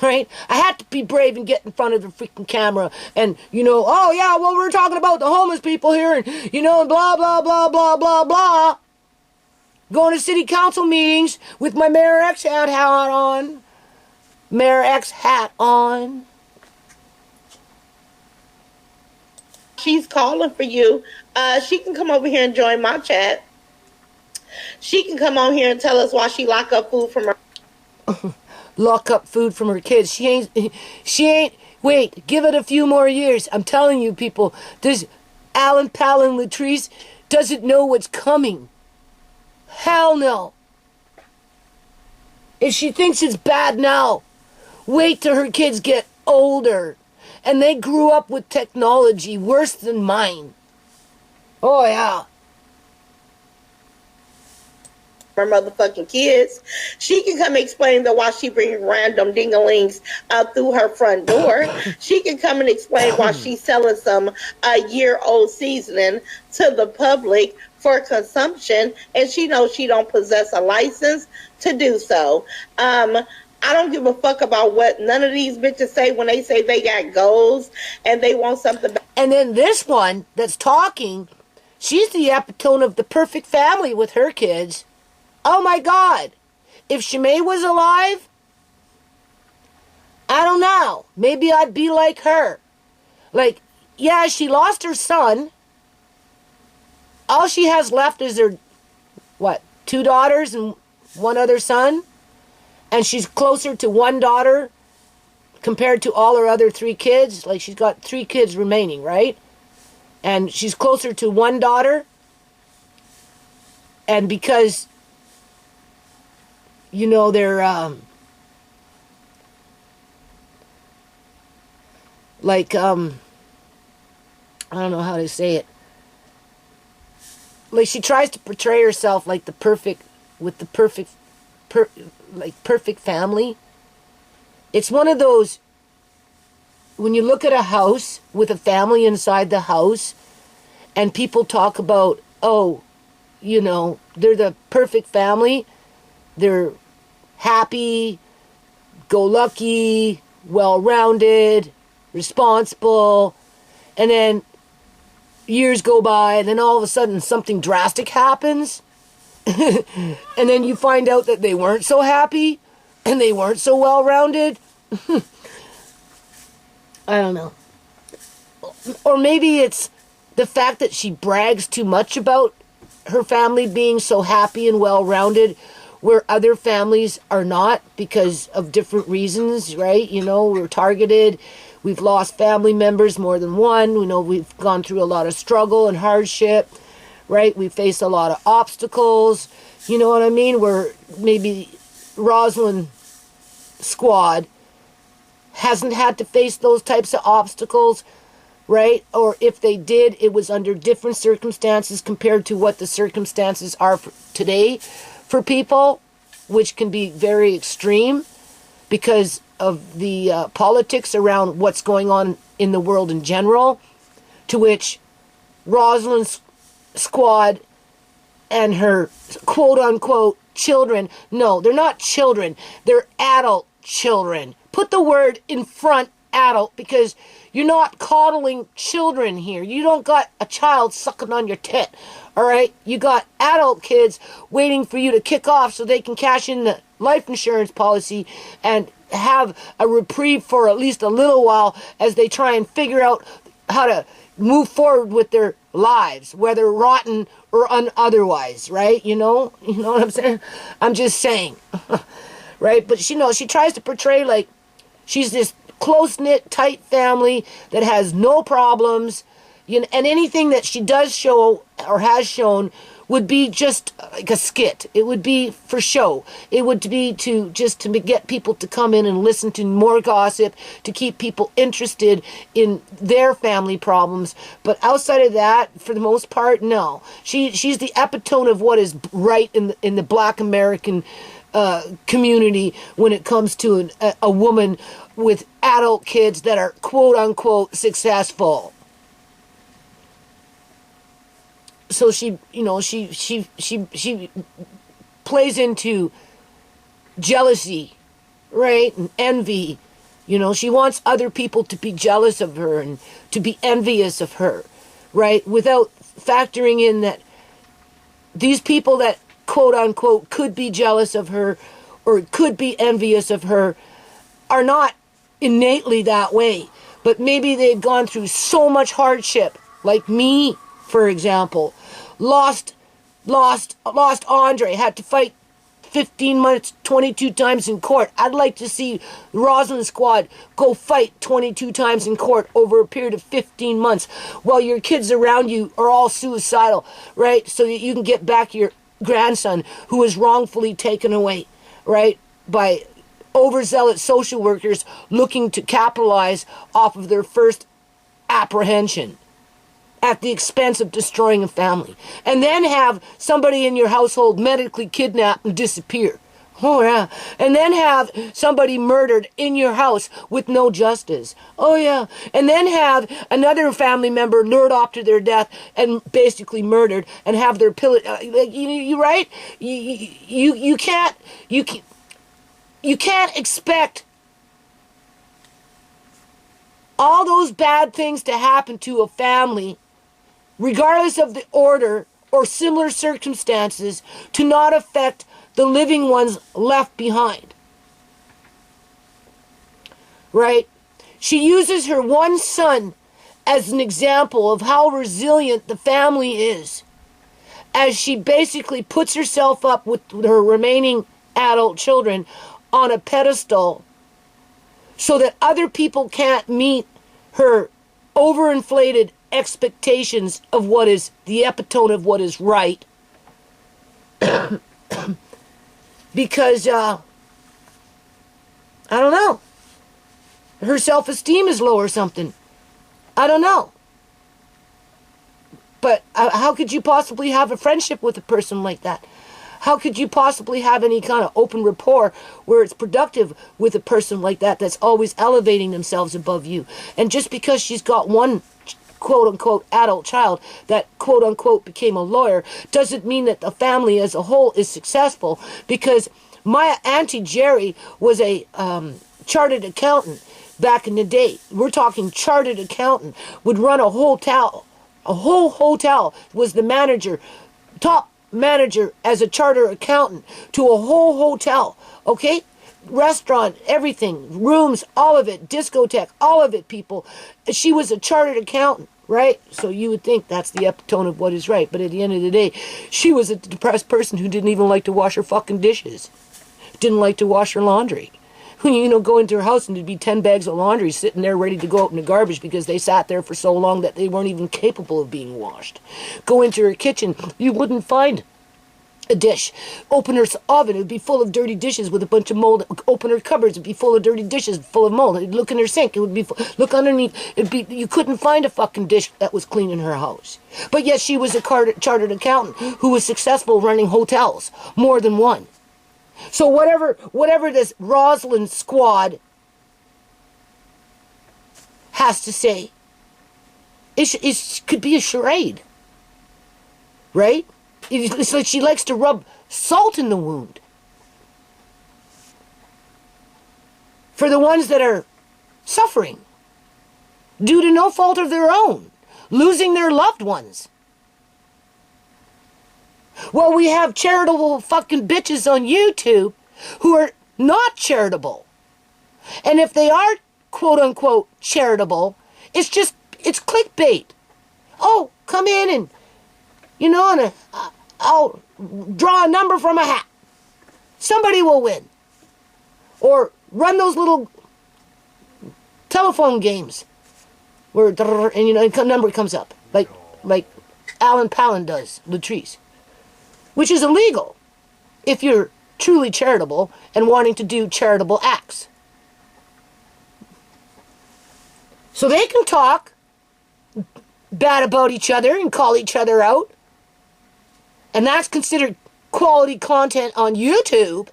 [SPEAKER 1] Right? I had to be brave and get in front of the freaking camera and, you know, oh yeah, well, we're talking about the homeless people here and, you know, and blah, blah, blah, blah, blah, blah. Going to city council meetings with my Mayor X hat on. Mayor X hat on.
[SPEAKER 3] She's calling for you. She can come over here and join my chat. She can come on here and tell us why she lock up food from her.
[SPEAKER 1] Lock up food from her kids. She ain't, wait, give it a few more years. I'm telling you, people, this Alan Palin Latrice doesn't know what's coming. Hell no. If she thinks it's bad now, wait till her kids get older. And they grew up with technology worse than mine. Oh, yeah.
[SPEAKER 3] Her motherfucking kids. She can come explain that why she bringing random dingalings through her front door. She can come and explain why she's selling some year-old seasoning to the public for consumption, and she knows she don't possess a license to do so. I don't give a fuck about what none of these bitches say when they say they got goals and they want something.
[SPEAKER 1] And then this one that's talking, she's the epitome of the perfect family with her kids. Oh my God, if Shimei was alive, I don't know. Maybe I'd be like her. Like, yeah, she lost her son. All she has left is her, 2 daughters and 1 other son? And she's closer to 1 daughter compared to all her other 3 kids. Like, she's got 3 kids remaining, right? And she's closer to 1 daughter. And because, you know, they're, I don't know how to say it. Like, she tries to portray herself like perfect family. It's one of those, when you look at a house with a family inside the house, and people talk about, oh, you know, they're the perfect family. They're happy, go lucky, well-rounded, responsible, and then years go by, and then all of a sudden something drastic happens, and then you find out that they weren't so happy, and they weren't so well-rounded. I don't know. Or maybe it's the fact that she brags too much about her family being so happy and well-rounded, where other families are not because of different reasons, right? You know, we're targeted. We've lost family members, more than one. We know we've gone through a lot of struggle and hardship, right? We face a lot of obstacles. You know what I mean? Where maybe Rosalind Squad hasn't had to face those types of obstacles, right? Or if they did, it was under different circumstances compared to what the circumstances are for today for people, which can be very extreme because of the politics around what's going on in the world in general, to which Rosalind's squad and her quote-unquote children, no, they're not children, they're adult children. Put the word in front, adult, because you're not coddling children here. You don't got a child sucking on your tit, all right? You got adult kids waiting for you to kick off so they can cash in the life insurance policy and have a reprieve for at least a little while as they try and figure out how to move forward with their lives, whether rotten or otherwise, right? You know what I'm saying? I'm just saying, right? But she tries to portray like she's this close-knit, tight family that has no problems, and anything that she does show or has shown would be just like a skit. It would be for show. It would be to get people to come in and listen to more gossip, to keep people interested in their family problems. But outside of that, for the most part, no. She's the epitome of what is right in the Black American community when it comes to a woman with adult kids that are quote unquote successful. So she plays into jealousy, right? And envy. She wants other people to be jealous of her and to be envious of her, right? Without factoring in that these people that quote unquote could be jealous of her or could be envious of her are not innately that way. But maybe they've gone through so much hardship, like me, for example, lost Andre, had to fight 15 months, 22 times in court. I'd like to see Rosalind Squad go fight 22 times in court over a period of 15 months while your kids around you are all suicidal, right? So that you can get back your grandson who was wrongfully taken away, right? By overzealous social workers looking to capitalize off of their first apprehension at the expense of destroying a family. And then have somebody in your household medically kidnapped and disappear. Oh yeah. And then have somebody murdered in your house with no justice. Oh yeah. And then have another family member lured off to their death and basically murdered and have their you right? You can't expect all those bad things to happen to a family, regardless of the order or similar circumstances, to not affect the living ones left behind. Right? She uses her one son as an example of how resilient the family is, as she basically puts herself up with her remaining adult children on a pedestal so that other people can't meet her overinflated expectations of what is the epitome of what is right. Because, I don't know. Her self-esteem is low or something. I don't know. But how could you possibly have a friendship with a person like that? How could you possibly have any kind of open rapport where it's productive with a person like that that's always elevating themselves above you? And just because she's got one quote-unquote adult child that quote-unquote became a lawyer doesn't mean that the family as a whole is successful, because my Auntie Jerry was a chartered accountant back in the day. We're talking chartered accountant, would run a hotel. A whole hotel, was the manager, top manager as a charter accountant to a whole hotel, okay? Restaurant, everything, rooms, all of it, discotheque, all of it, people. She was a chartered accountant, right? So you would think that's the epitome of what is right. But at the end of the day, she was a depressed person who didn't even like to wash her fucking dishes. Didn't like to wash her laundry. Go into her house and there'd be 10 bags of laundry sitting there ready to go out in the garbage because they sat there for so long that they weren't even capable of being washed. Go into her kitchen, you wouldn't find a dish. Open her oven, it'd be full of dirty dishes with a bunch of mold. Open her cupboards, it'd be full of dirty dishes, full of mold. Look in her sink, it would be full. Look underneath, you couldn't find a fucking dish that was clean in her house. But yet she was a chartered accountant who was successful running hotels, more than one. So whatever this Rosalind Squad has to say, it could be a charade, right? It's like she likes to rub salt in the wound. For the ones that are suffering, due to no fault of their own, losing their loved ones. Well, we have charitable fucking bitches on YouTube who are not charitable. And if they are quote-unquote charitable, it's clickbait. Oh, come in and, and I'll draw a number from a hat. Somebody will win. Or run those little telephone games where, and a number comes up. Like Alan Palin does, Latrice. Which is illegal if you're truly charitable and wanting to do charitable acts. So they can talk bad about each other and call each other out. And that's considered quality content on YouTube.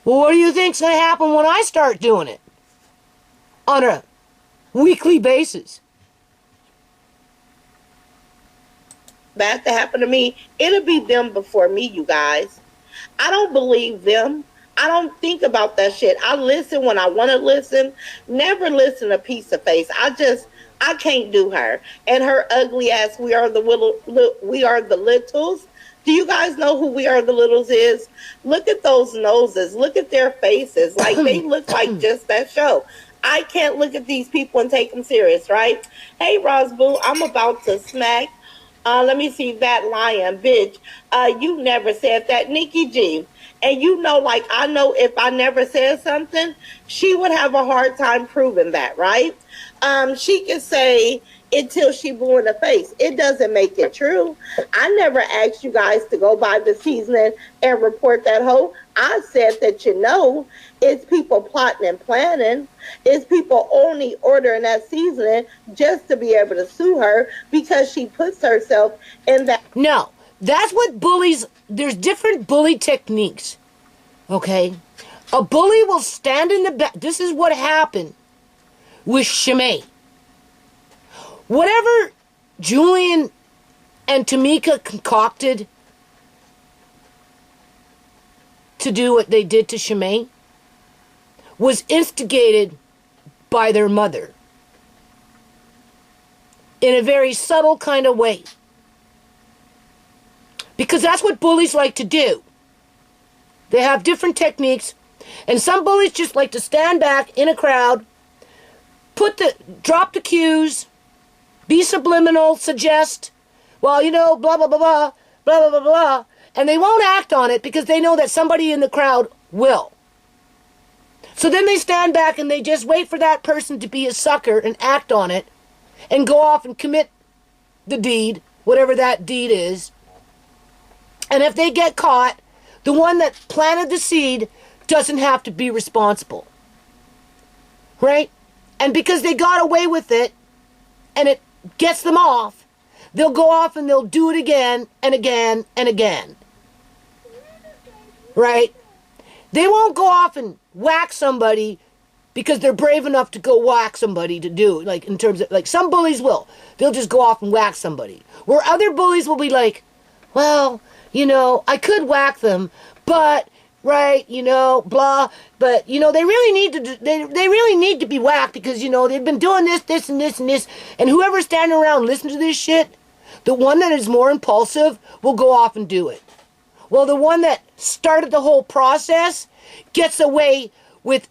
[SPEAKER 1] Well, what do you think's going to happen when I start doing it? On a weekly basis.
[SPEAKER 3] Bad to happen to me, it'll be them before me, you guys. I don't believe them. I don't think about that shit. I listen when I want to listen. Never listen to Piece of Face. I can't do her. And her ugly ass, we are the Littles. Do you guys know who We Are the Littles is? Look at those noses. Look at their faces. Like, they look like just that show. I can't look at these people and take them serious, right? Hey, Rosboo, I'm about to smack. Let me see that lion, bitch. You never said that, Nikki G. And like, I know if I never said something, she would have a hard time proving that, right? She could say it till she blew in the face. It doesn't make it true. I never asked you guys to go by the seasoning and report that hoe. I said that it's people plotting and planning. It's people only ordering that seasoning just to be able to sue her because she puts herself in that.
[SPEAKER 1] No, that's what bullies, there's different bully techniques, okay? A bully will stand in the back. This is what happened with Shimei. Whatever Julian and Tamika concocted to do what they did to Shimei was instigated by their mother in a very subtle kind of way. Because that's what bullies like to do. They have different techniques, and some bullies just like to stand back in a crowd, drop the cues, be subliminal, suggest, blah, blah, blah, blah, blah, blah, blah, blah, and they won't act on it because they know that somebody in the crowd will. So then they stand back and they just wait for that person to be a sucker and act on it and go off and commit the deed, whatever that deed is. And if they get caught, the one that planted the seed doesn't have to be responsible. Right? And because they got away with it and it gets them off, they'll go off and they'll do it again and again and again. Right? They won't go off and whack somebody because they're brave enough to go whack somebody to do it. Like, in terms of, like, some bullies will. They'll just go off and whack somebody. Where other bullies will be like, well, I could whack them, but, right, blah, but, they really need to be whacked because, they've been doing this, and this, and this, and whoever's standing around listening to this shit, the one that is more impulsive will go off and do it. Well, the one that started the whole process gets away with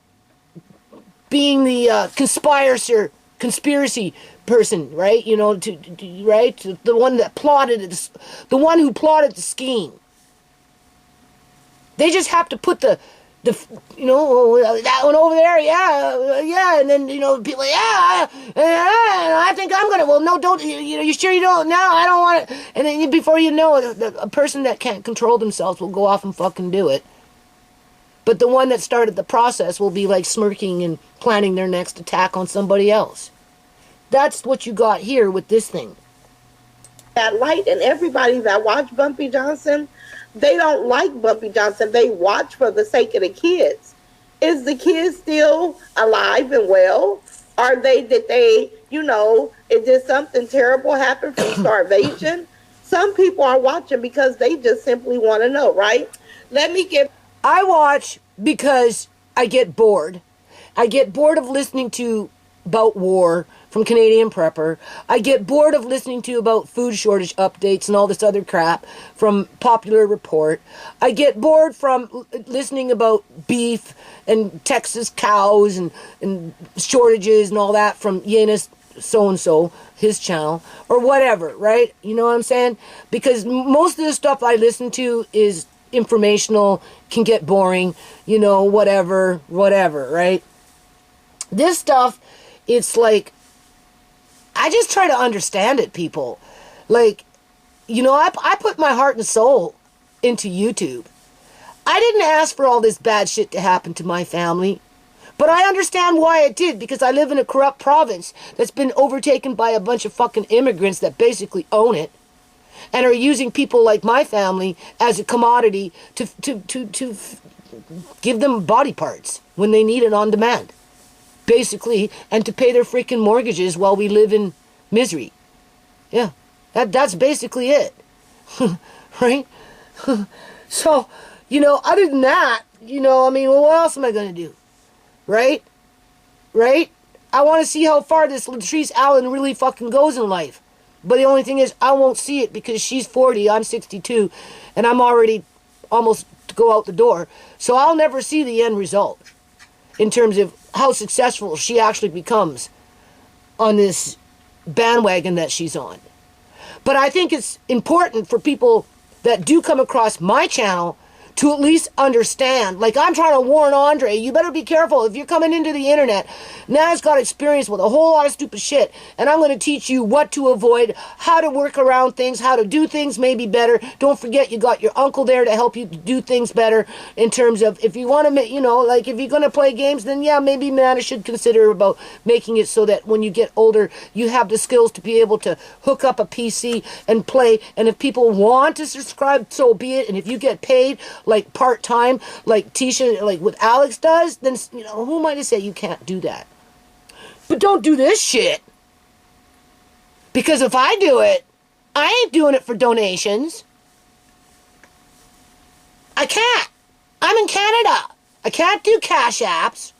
[SPEAKER 1] being the conspiracy person, right? Right? The one that plotted it, the one who plotted the scheme. They just have to put that one over there, yeah, and then, people, I think I'm gonna, well, no, don't, you sure you don't, no, I don't want it, and then before you know it, a person that can't control themselves will go off and fucking do it. But the one that started the process will be like smirking and planning their next attack on somebody else. That's what you got here with this thing.
[SPEAKER 3] That light, and everybody that watched Bumpy Johnson, they don't like Bumpy Johnson. They watch for the sake of the kids. Is the kids still alive and well? Did something terrible happen from starvation? Some people are watching because they just simply want to know, right?
[SPEAKER 1] I watch because I get bored. I get bored of listening to about war from Canadian Prepper. I get bored of listening to about food shortage updates and all this other crap from Popular Report. I get bored from listening about beef and Texas cows and shortages and all that from Yanis so-and-so, his channel, or whatever, right? You know what I'm saying? Because most of the stuff I listen to is informational, can get boring, you know, whatever, right? This stuff, it's like, I just try to understand it, people. Like, you know, I put my heart and soul into YouTube. I didn't ask for all this bad shit to happen to my family. But I understand why it did, because I live in a corrupt province that's been overtaken by a bunch of fucking immigrants that basically own it and are using people like my family as a commodity to give them body parts when they need it on demand, basically, and to pay their freaking mortgages while we live in misery. Yeah, that's basically it, right? So, you know, other than that, you know, I mean, well, what else am I going to do? Right? Right? I want to see how far this Latrice Allen really fucking goes in life. But the only thing is, I won't see it because she's 40, I'm 62, and I'm already almost to go out the door. So I'll never see the end result in terms of how successful she actually becomes on this bandwagon that she's on. But I think it's important for people that do come across my channel to at least understand. Like, I'm trying to warn Andre, you better be careful if you're coming into the internet. Nana's got experience with a whole lot of stupid shit, and I'm going to teach you what to avoid, how to work around things, how to do things maybe better. Don't forget, you got your uncle there to help you do things better in terms of, if you want to, you know, like, if you're going to play games, then yeah, maybe Nana should consider about making it so that when you get older, you have the skills to be able to hook up a PC and play. And if people want to subscribe, so be it. And if you get paid like part-time, like Tisha, like what Alex does, then, you know, who am I to say you can't do that? But don't do this shit. Because if I do it, I ain't doing it for donations. I can't. I'm in Canada. I can't do cash apps.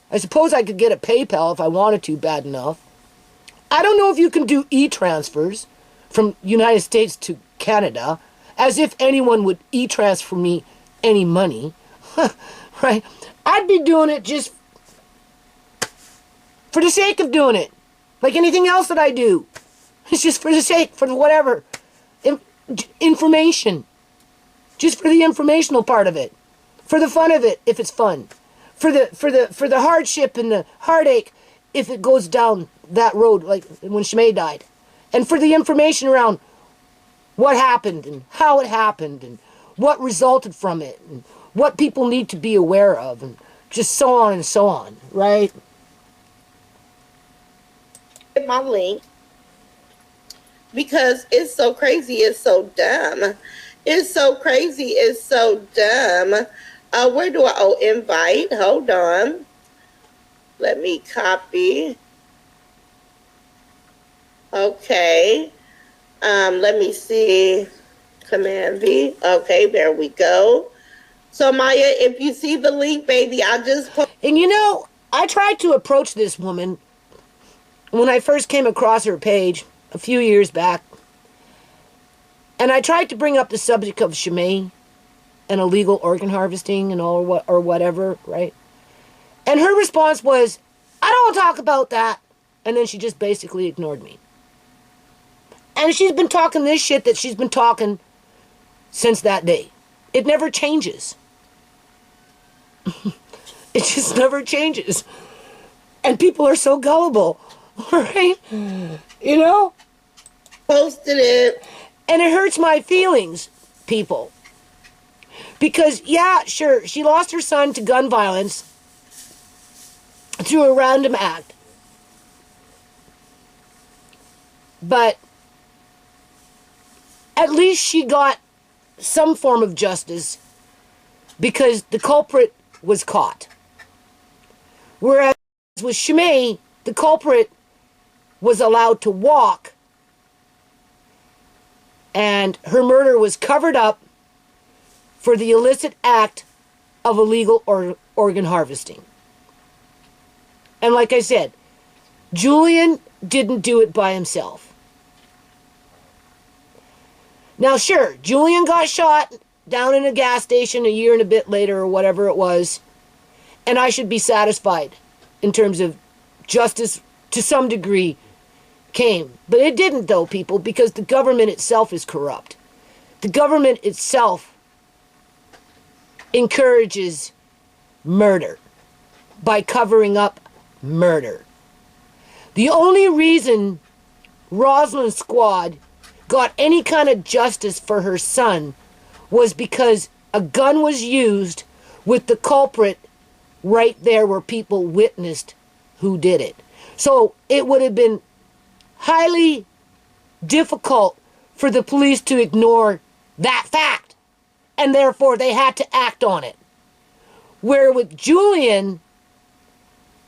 [SPEAKER 1] I suppose I could get a PayPal if I wanted to bad enough. I don't know if you can do e-transfers from United States to Canada, as if anyone would e-transfer me any money, right? I'd be doing it just for the sake of doing it, like anything else that I do. It's just for the sake, for whatever, information, just for the informational part of it, for the fun of it, if it's fun, for the hardship and the heartache, if it goes down that road, like when Shimei died, and for the information around what happened and how it happened and what resulted from it and what people need to be aware of and just so on and so on, right?
[SPEAKER 3] My link, because it's so crazy, it's so dumb. It's so crazy, it's so dumb. Where do I, invite, hold on. Let me copy. Okay. Let me see. Command V. Okay, there we go. So Maya, if you see the link, baby, I just put.
[SPEAKER 1] And you know, I tried to approach this woman when I first came across her page a few years back. And I tried to bring up the subject of Shimei and illegal organ harvesting and all or whatever, right? And her response was, I don't want to talk about that. And then she just basically ignored me. And she's been talking this shit that she's been talking since that day. It never changes. It just never changes. And people are so gullible, right? You know?
[SPEAKER 3] Posted it.
[SPEAKER 1] And it hurts my feelings, people. Because, yeah, sure, she lost her son to gun violence through a random act. But at least she got some form of justice because the culprit was caught. Whereas with Shimei, the culprit was allowed to walk and her murder was covered up for the illicit act of illegal organ harvesting. And like I said, Julian didn't do it by himself. Now, sure, Julian got shot down in a gas station a year and a bit later or whatever it was, and I should be satisfied in terms of justice to some degree came. But it didn't, though, people, because the government itself is corrupt. The government itself encourages murder by covering up murder. The only reason Rosalind Squad got any kind of justice for her son was because a gun was used with the culprit right there where people witnessed who did it. So it would have been highly difficult for the police to ignore that fact, and therefore they had to act on it. Where with Julian,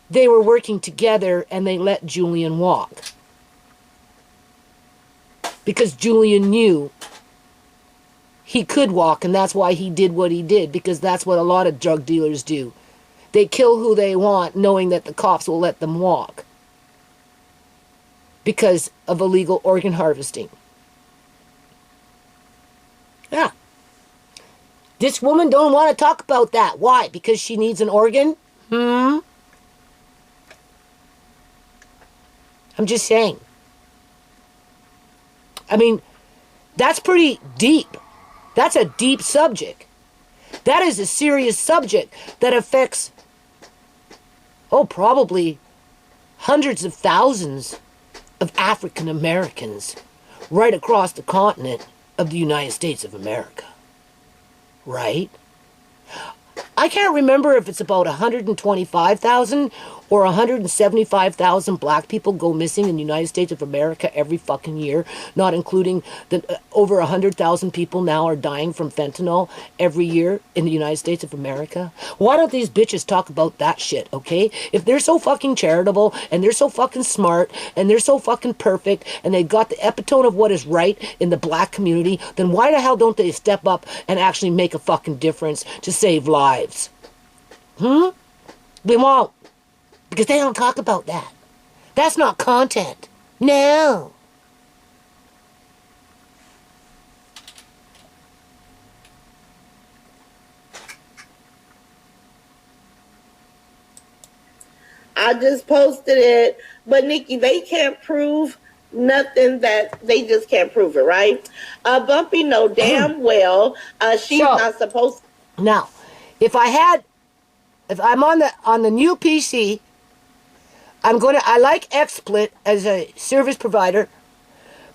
[SPEAKER 1] they were working together and they let Julian walk. Because Julian knew he could walk, and that's why he did what he did, because that's what a lot of drug dealers do. They kill who they want, knowing that the cops will let them walk because of illegal organ harvesting. Yeah. This woman don't want to talk about that. Why? Because she needs an organ? I'm just saying. I mean, that's pretty deep. That's a deep subject. That is a serious subject that affects, probably hundreds of thousands of African Americans right across the continent of the United States of America. Right? I can't remember if it's about 125,000 or 175,000 black people go missing in the United States of America every fucking year, not including the over 100,000 people now are dying from fentanyl every year in the United States of America. Why don't these bitches talk about that shit, okay? If they're so fucking charitable and they're so fucking smart and they're so fucking perfect and they've got the epitome of what is right in the black community, then why the hell don't they step up and actually make a fucking difference to save lives? They won't. Because they don't talk about that. That's not content. No.
[SPEAKER 3] I just posted it. But Nikki, they can't prove nothing that they just can't prove it, right? Bumpy know damn well she's not supposed to.
[SPEAKER 1] Now, if I'm on the new PC, I like XSplit as a service provider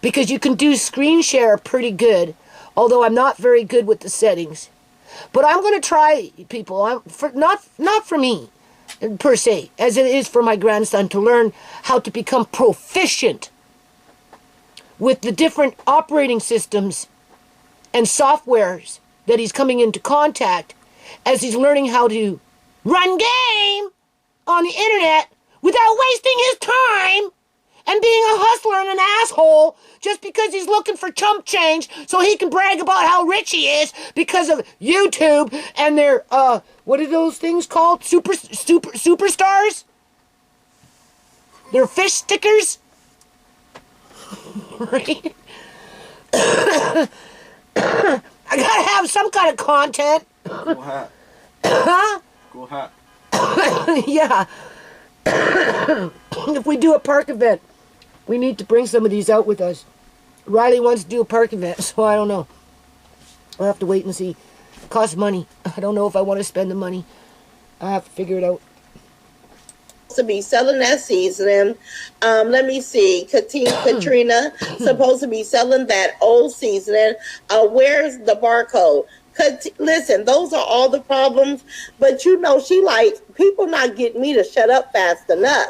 [SPEAKER 1] because you can do screen share pretty good, although I'm not very good with the settings. But I'm going to try, people, not for me per se, as it is for my grandson, to learn how to become proficient with the different operating systems and softwares that he's coming into contact as he's learning how to run game on the internet without wasting his time and being a hustler and an asshole just because he's looking for chump change so he can brag about how rich he is because of YouTube and their, what are those things called? Superstars? They're fish stickers? Right? I gotta have some kind of content.
[SPEAKER 2] Cool hat.
[SPEAKER 1] Huh?
[SPEAKER 2] Cool hat.
[SPEAKER 1] Yeah. If we do a park event, we need to bring some of these out with us. Riley wants to do a park event, so I don't know. I'll have to wait and see. It costs money. I don't know if I want to spend the money. I have to figure it out.
[SPEAKER 3] To be selling that seasoning. Let me see. Katrina supposed to be selling that old seasoning. Where's the barcode? Listen, those are all the problems. But you know, she like, people not getting me to shut up fast enough.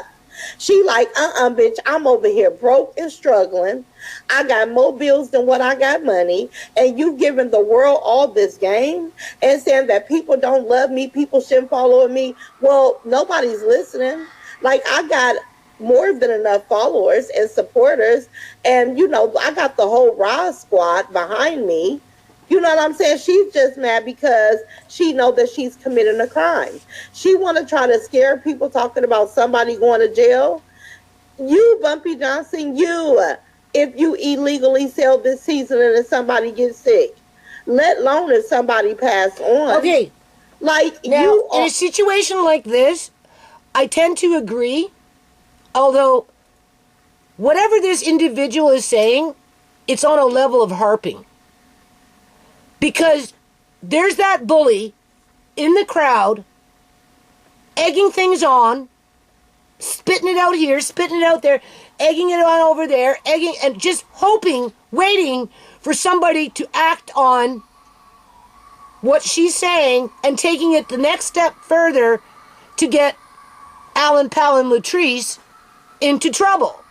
[SPEAKER 3] She like, bitch, I'm over here broke and struggling. I got more bills than what I got money. And you've given the world all this game and saying that people don't love me, people shouldn't follow me. Well, nobody's listening. Like, I got more than enough followers and supporters. And, you know, I got the whole Roz squad behind me. You know what I'm saying? She's just mad because she know that she's committing a crime. She want to try to scare people talking about somebody going to jail. You, Bumpy Johnson, if you illegally sell this seasoning and somebody gets sick, let alone if somebody pass on.
[SPEAKER 1] Okay.
[SPEAKER 3] Like,
[SPEAKER 1] now, in a situation like this, I tend to agree, although whatever this individual is saying, it's on a level of harping. Because there's that bully in the crowd, egging things on, spitting it out here, spitting it out there, egging it on over there, egging, and just hoping, waiting for somebody to act on what she's saying and taking it the next step further to get Alan Palin Latrice into trouble.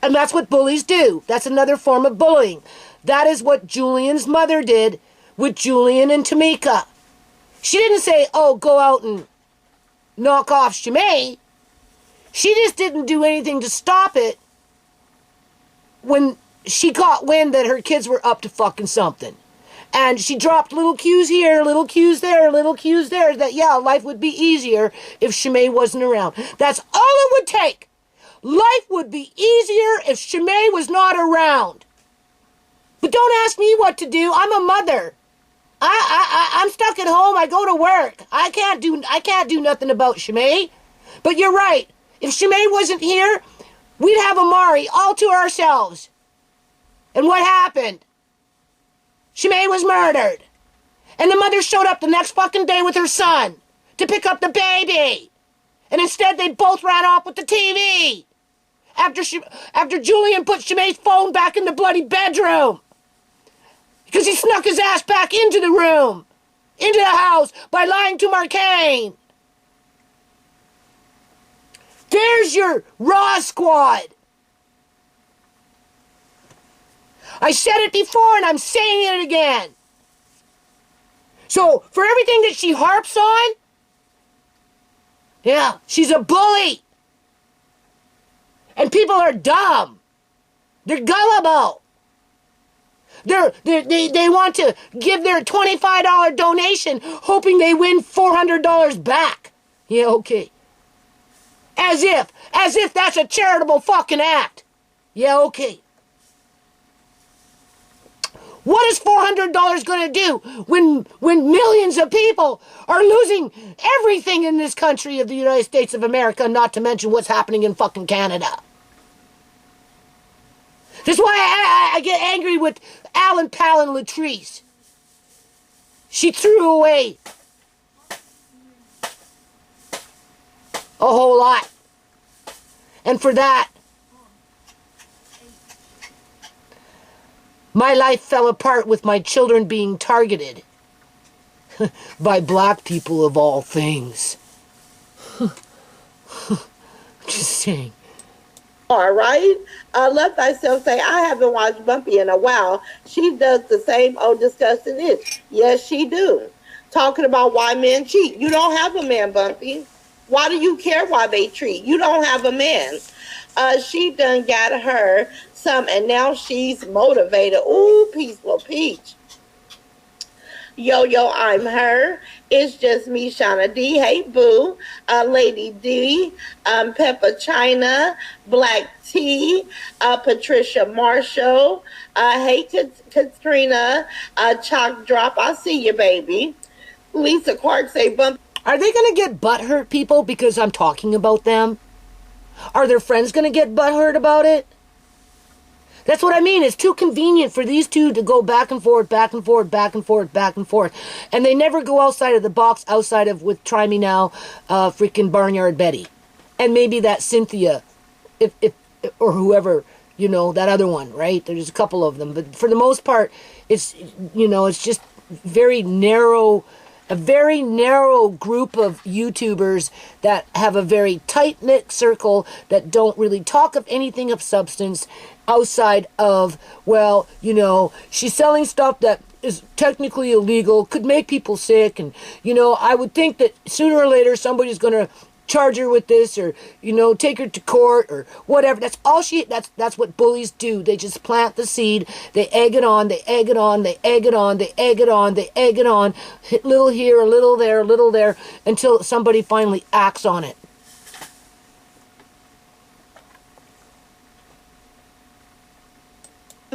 [SPEAKER 1] And that's what bullies do. That's another form of bullying. That is what Julian's mother did with Julian and Tamika. She didn't say, oh, go out and knock off Shimei. She just didn't do anything to stop it when she got wind that her kids were up to fucking something. And she dropped little cues here, little cues there, little cues there, that, yeah, life would be easier if Shimei wasn't around. That's all it would take. Life would be easier if Shimei was not around. But don't ask me what to do. I'm a mother. I'm stuck at home. I go to work. I can't do nothing about Shimei. But you're right. If Shimei wasn't here, we'd have Amari all to ourselves. And what happened? Shimei was murdered. And the mother showed up the next fucking day with her son to pick up the baby. And instead they both ran off with the TV. After Julian put Shimei's phone back in the bloody bedroom. Because he snuck his ass back into the room, into the house, by lying to Marcaine. There's your Raw Squad. I said it before and I'm saying it again. So, for everything that she harps on, yeah, she's a bully. And people are dumb. They're gullible. They want to give their $25 donation hoping they win $400 back. Yeah, okay. As if that's a charitable fucking act. Yeah, okay. What is $400 going to do when millions of people are losing everything in this country of the United States of America, not to mention what's happening in fucking Canada? That's why I get angry with Alan Palin Latrice. She threw away a whole lot. And for that, my life fell apart with my children being targeted by black people of all things. Just saying.
[SPEAKER 3] All right. Let thyself say, I haven't watched Bumpy in a while. She does the same old disgusting this. Yes, she do. Talking about why men cheat. You don't have a man, Bumpy. Why do you care why they cheat? You don't have a man. She done got her some, and now she's motivated. Ooh, Peaceful Peach. Yo, I'm her. It's just me, Shauna D. Hey, boo. Lady D. Peppa China. Black T. Patricia Marshall. Hey, Katrina. Chalk Drop. I see you, baby. Lisa Clark say, bump.
[SPEAKER 1] Are they going to get butthurt, people, because I'm talking about them? Are their friends going to get butthurt about it? That's what I mean. It's too convenient for these two to go back and forth, back and forth, back and forth, back and forth. And they never go outside of the box, outside of, with Try Me Now, freaking Barnyard Betty. And maybe that Cynthia, if or whoever, you know, that other one, right? There's a couple of them. But for the most part, it's, you know, it's just very narrow, a very narrow group of YouTubers that have a very tight-knit circle that don't really talk of anything of substance outside of, well, you know, she's selling stuff that is technically illegal, could make people sick, and, you know, I would think that sooner or later somebody's going to charge her with this, or, you know, take her to court, or whatever. That's all that's what bullies do. They just plant the seed, they egg it on, they egg it on, they egg it on, they egg it on, they egg it on, a little here, a little there, until somebody finally acts on it.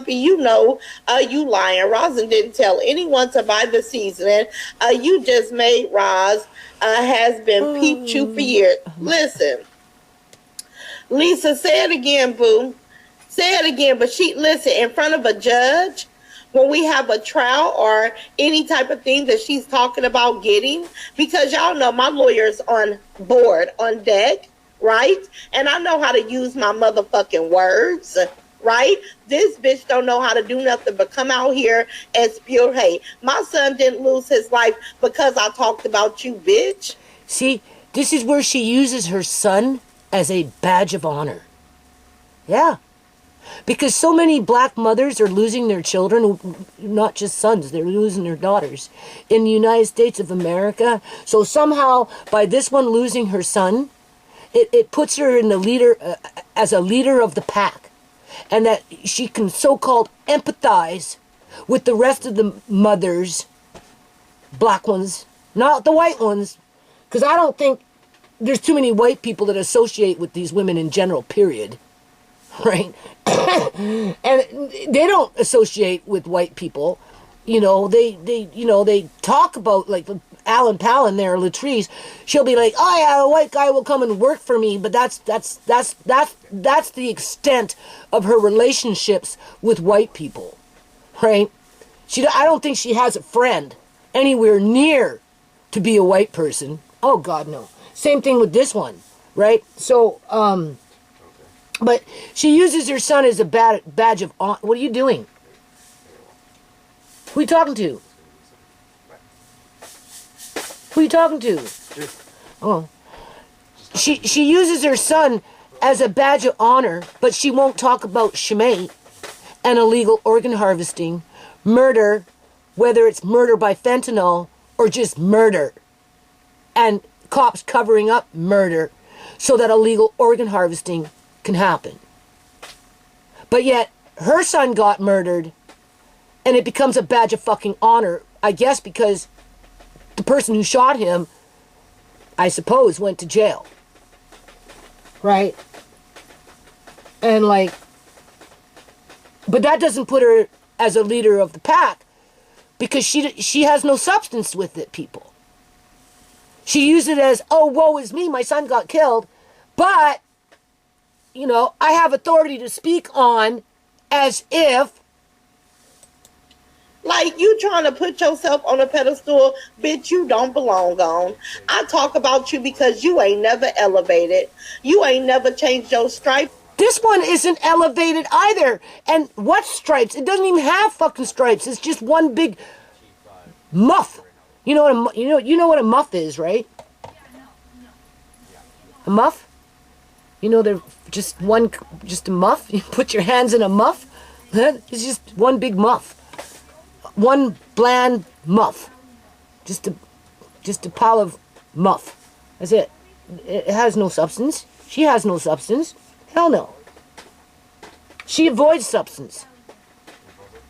[SPEAKER 3] You know, you lying. Rosin didn't tell anyone to buy the seasoning. You just made Roz has been peep chew for years. Listen, Lisa, say it again, boo. Say it again. But listen, in front of a judge, when we have a trial or any type of thing that she's talking about getting, because y'all know my lawyer's on board, on deck, right? And I know how to use my motherfucking words, right? This bitch don't know how to do nothing but come out here and spew hate. My son didn't lose his life because I talked about you, bitch.
[SPEAKER 1] See, this is where she uses her son as a badge of honor. Yeah. Because so many black mothers are losing their children, not just sons, they're losing their daughters in the United States of America. So somehow, by this one losing her son, it puts her in the leader, as a leader of the pack. And that she can so-called empathize with the rest of the mothers, black ones, not the white ones. Because I don't think there's too many white people that associate with these women in general, period. Right? And they don't associate with white people. You know, they talk about, like, Alan Palin there, Latrice. She'll be like, oh yeah, a white guy will come and work for me, but that's the extent of her relationships with white people. Right? I don't think she has a friend anywhere near to be a white person. Oh God, no. Same thing with this one, right? So, but she uses her son as a badge of honor. What are you doing? Who are you talking to? Who are you talking to? Oh. She uses her son as a badge of honor, but she won't talk about Shimei and illegal organ harvesting, murder, whether it's murder by fentanyl or just murder, and cops covering up murder so that illegal organ harvesting can happen. But yet, her son got murdered, and it becomes a badge of fucking honor, I guess, because the person who shot him, I suppose, went to jail. Right? And like, but that doesn't put her as a leader of the pack, because she has no substance with it, people. She used it as, oh, woe is me, my son got killed, but, you know, I have authority to speak on, as if,
[SPEAKER 3] like, you trying to put yourself on a pedestal, bitch, you don't belong on. I talk about you because you ain't never elevated. You ain't never changed your stripe.
[SPEAKER 1] This one isn't elevated either. And what stripes? It doesn't even have fucking stripes. It's just one big muff. You know what a muff is, right? A muff? You know, they're just a muff. You put your hands in a muff. It's just one big muff. One bland muff. Just a pile of muff. That's it. It has no substance. She has no substance. Hell no. She avoids substance.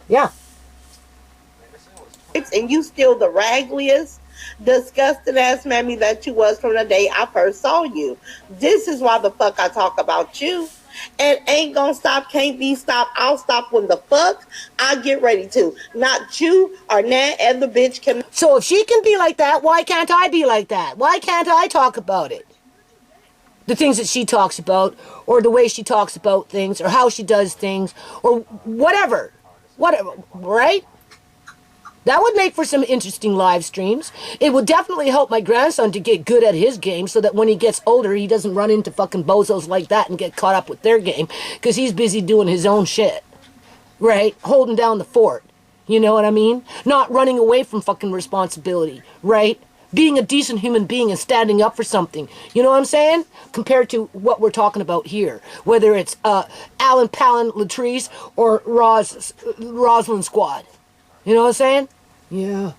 [SPEAKER 1] Yeah.
[SPEAKER 3] And you still the ragliest, disgusting ass mammy that you was from the day I first saw you. This is why the fuck I talk about you. And ain't gonna stop, can't be stopped. I'll stop when the fuck I get ready to. Not you or Nat and the bitch can.
[SPEAKER 1] So if she can be like that, why can't I be like that? Why can't I talk about it? The things that she talks about, or the way she talks about things, or how she does things, or whatever. Whatever, right? That would make for some interesting live streams. It would definitely help my grandson to get good at his game so that when he gets older, he doesn't run into fucking bozos like that and get caught up with their game because he's busy doing his own shit. Right? Holding down the fort. You know what I mean? Not running away from fucking responsibility. Right? Being a decent human being and standing up for something. You know what I'm saying? Compared to what we're talking about here. Whether it's Alan Palin Latrice or Rosalind Squad. You know what I'm saying? Yeah.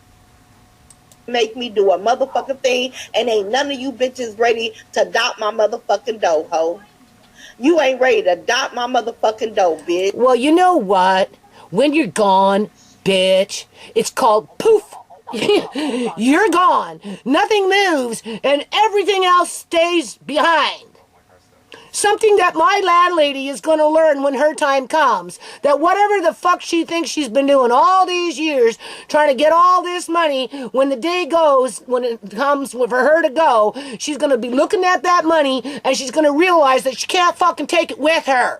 [SPEAKER 3] Make me do a motherfucking thing, and ain't none of you bitches ready to dot my motherfucking dough, ho. You ain't ready to dot my motherfucking dough, bitch.
[SPEAKER 1] Well, you know what? When you're gone, bitch, it's called poof. You're gone. Nothing moves, and everything else stays behind. Something that my landlady is going to learn when her time comes. That whatever the fuck she thinks she's been doing all these years, trying to get all this money, when the day goes, when it comes for her to go, she's going to be looking at that money and she's going to realize that she can't fucking take it with her.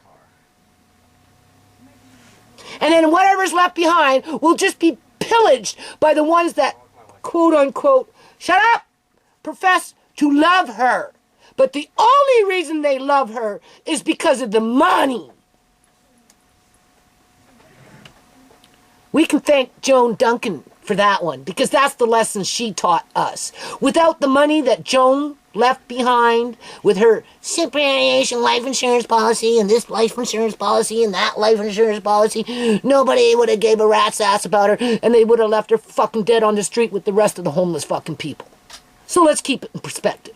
[SPEAKER 1] And then whatever's left behind will just be pillaged by the ones that, quote unquote, shut up, profess to love her. But the only reason they love her is because of the money. We can thank Joan Duncan for that one, because that's the lesson she taught us. Without the money that Joan left behind with her superannuation life insurance policy and this life insurance policy and that life insurance policy, nobody would have gave a rat's ass about her, and they would have left her fucking dead on the street with the rest of the homeless fucking people. So let's keep it in perspective.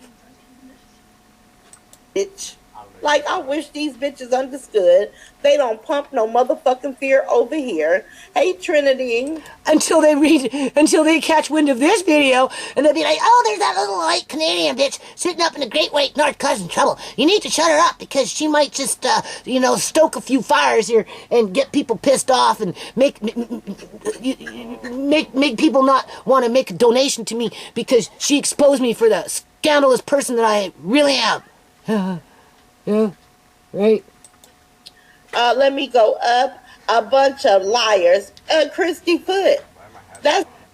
[SPEAKER 3] Bitch. Like, I wish these bitches understood they don't pump no motherfucking fear over here. Hey, Trinity.
[SPEAKER 1] Until they catch wind of this video, and they'll be like, oh, there's that little white Canadian bitch sitting up in the Great White North causing trouble. You need to shut her up because she might just, stoke a few fires here and get people pissed off and make people not want to make a donation to me because she exposed me for the scandalous person that I really am. Yeah, right.
[SPEAKER 3] Let me go up. A bunch of liars. Christy Foot.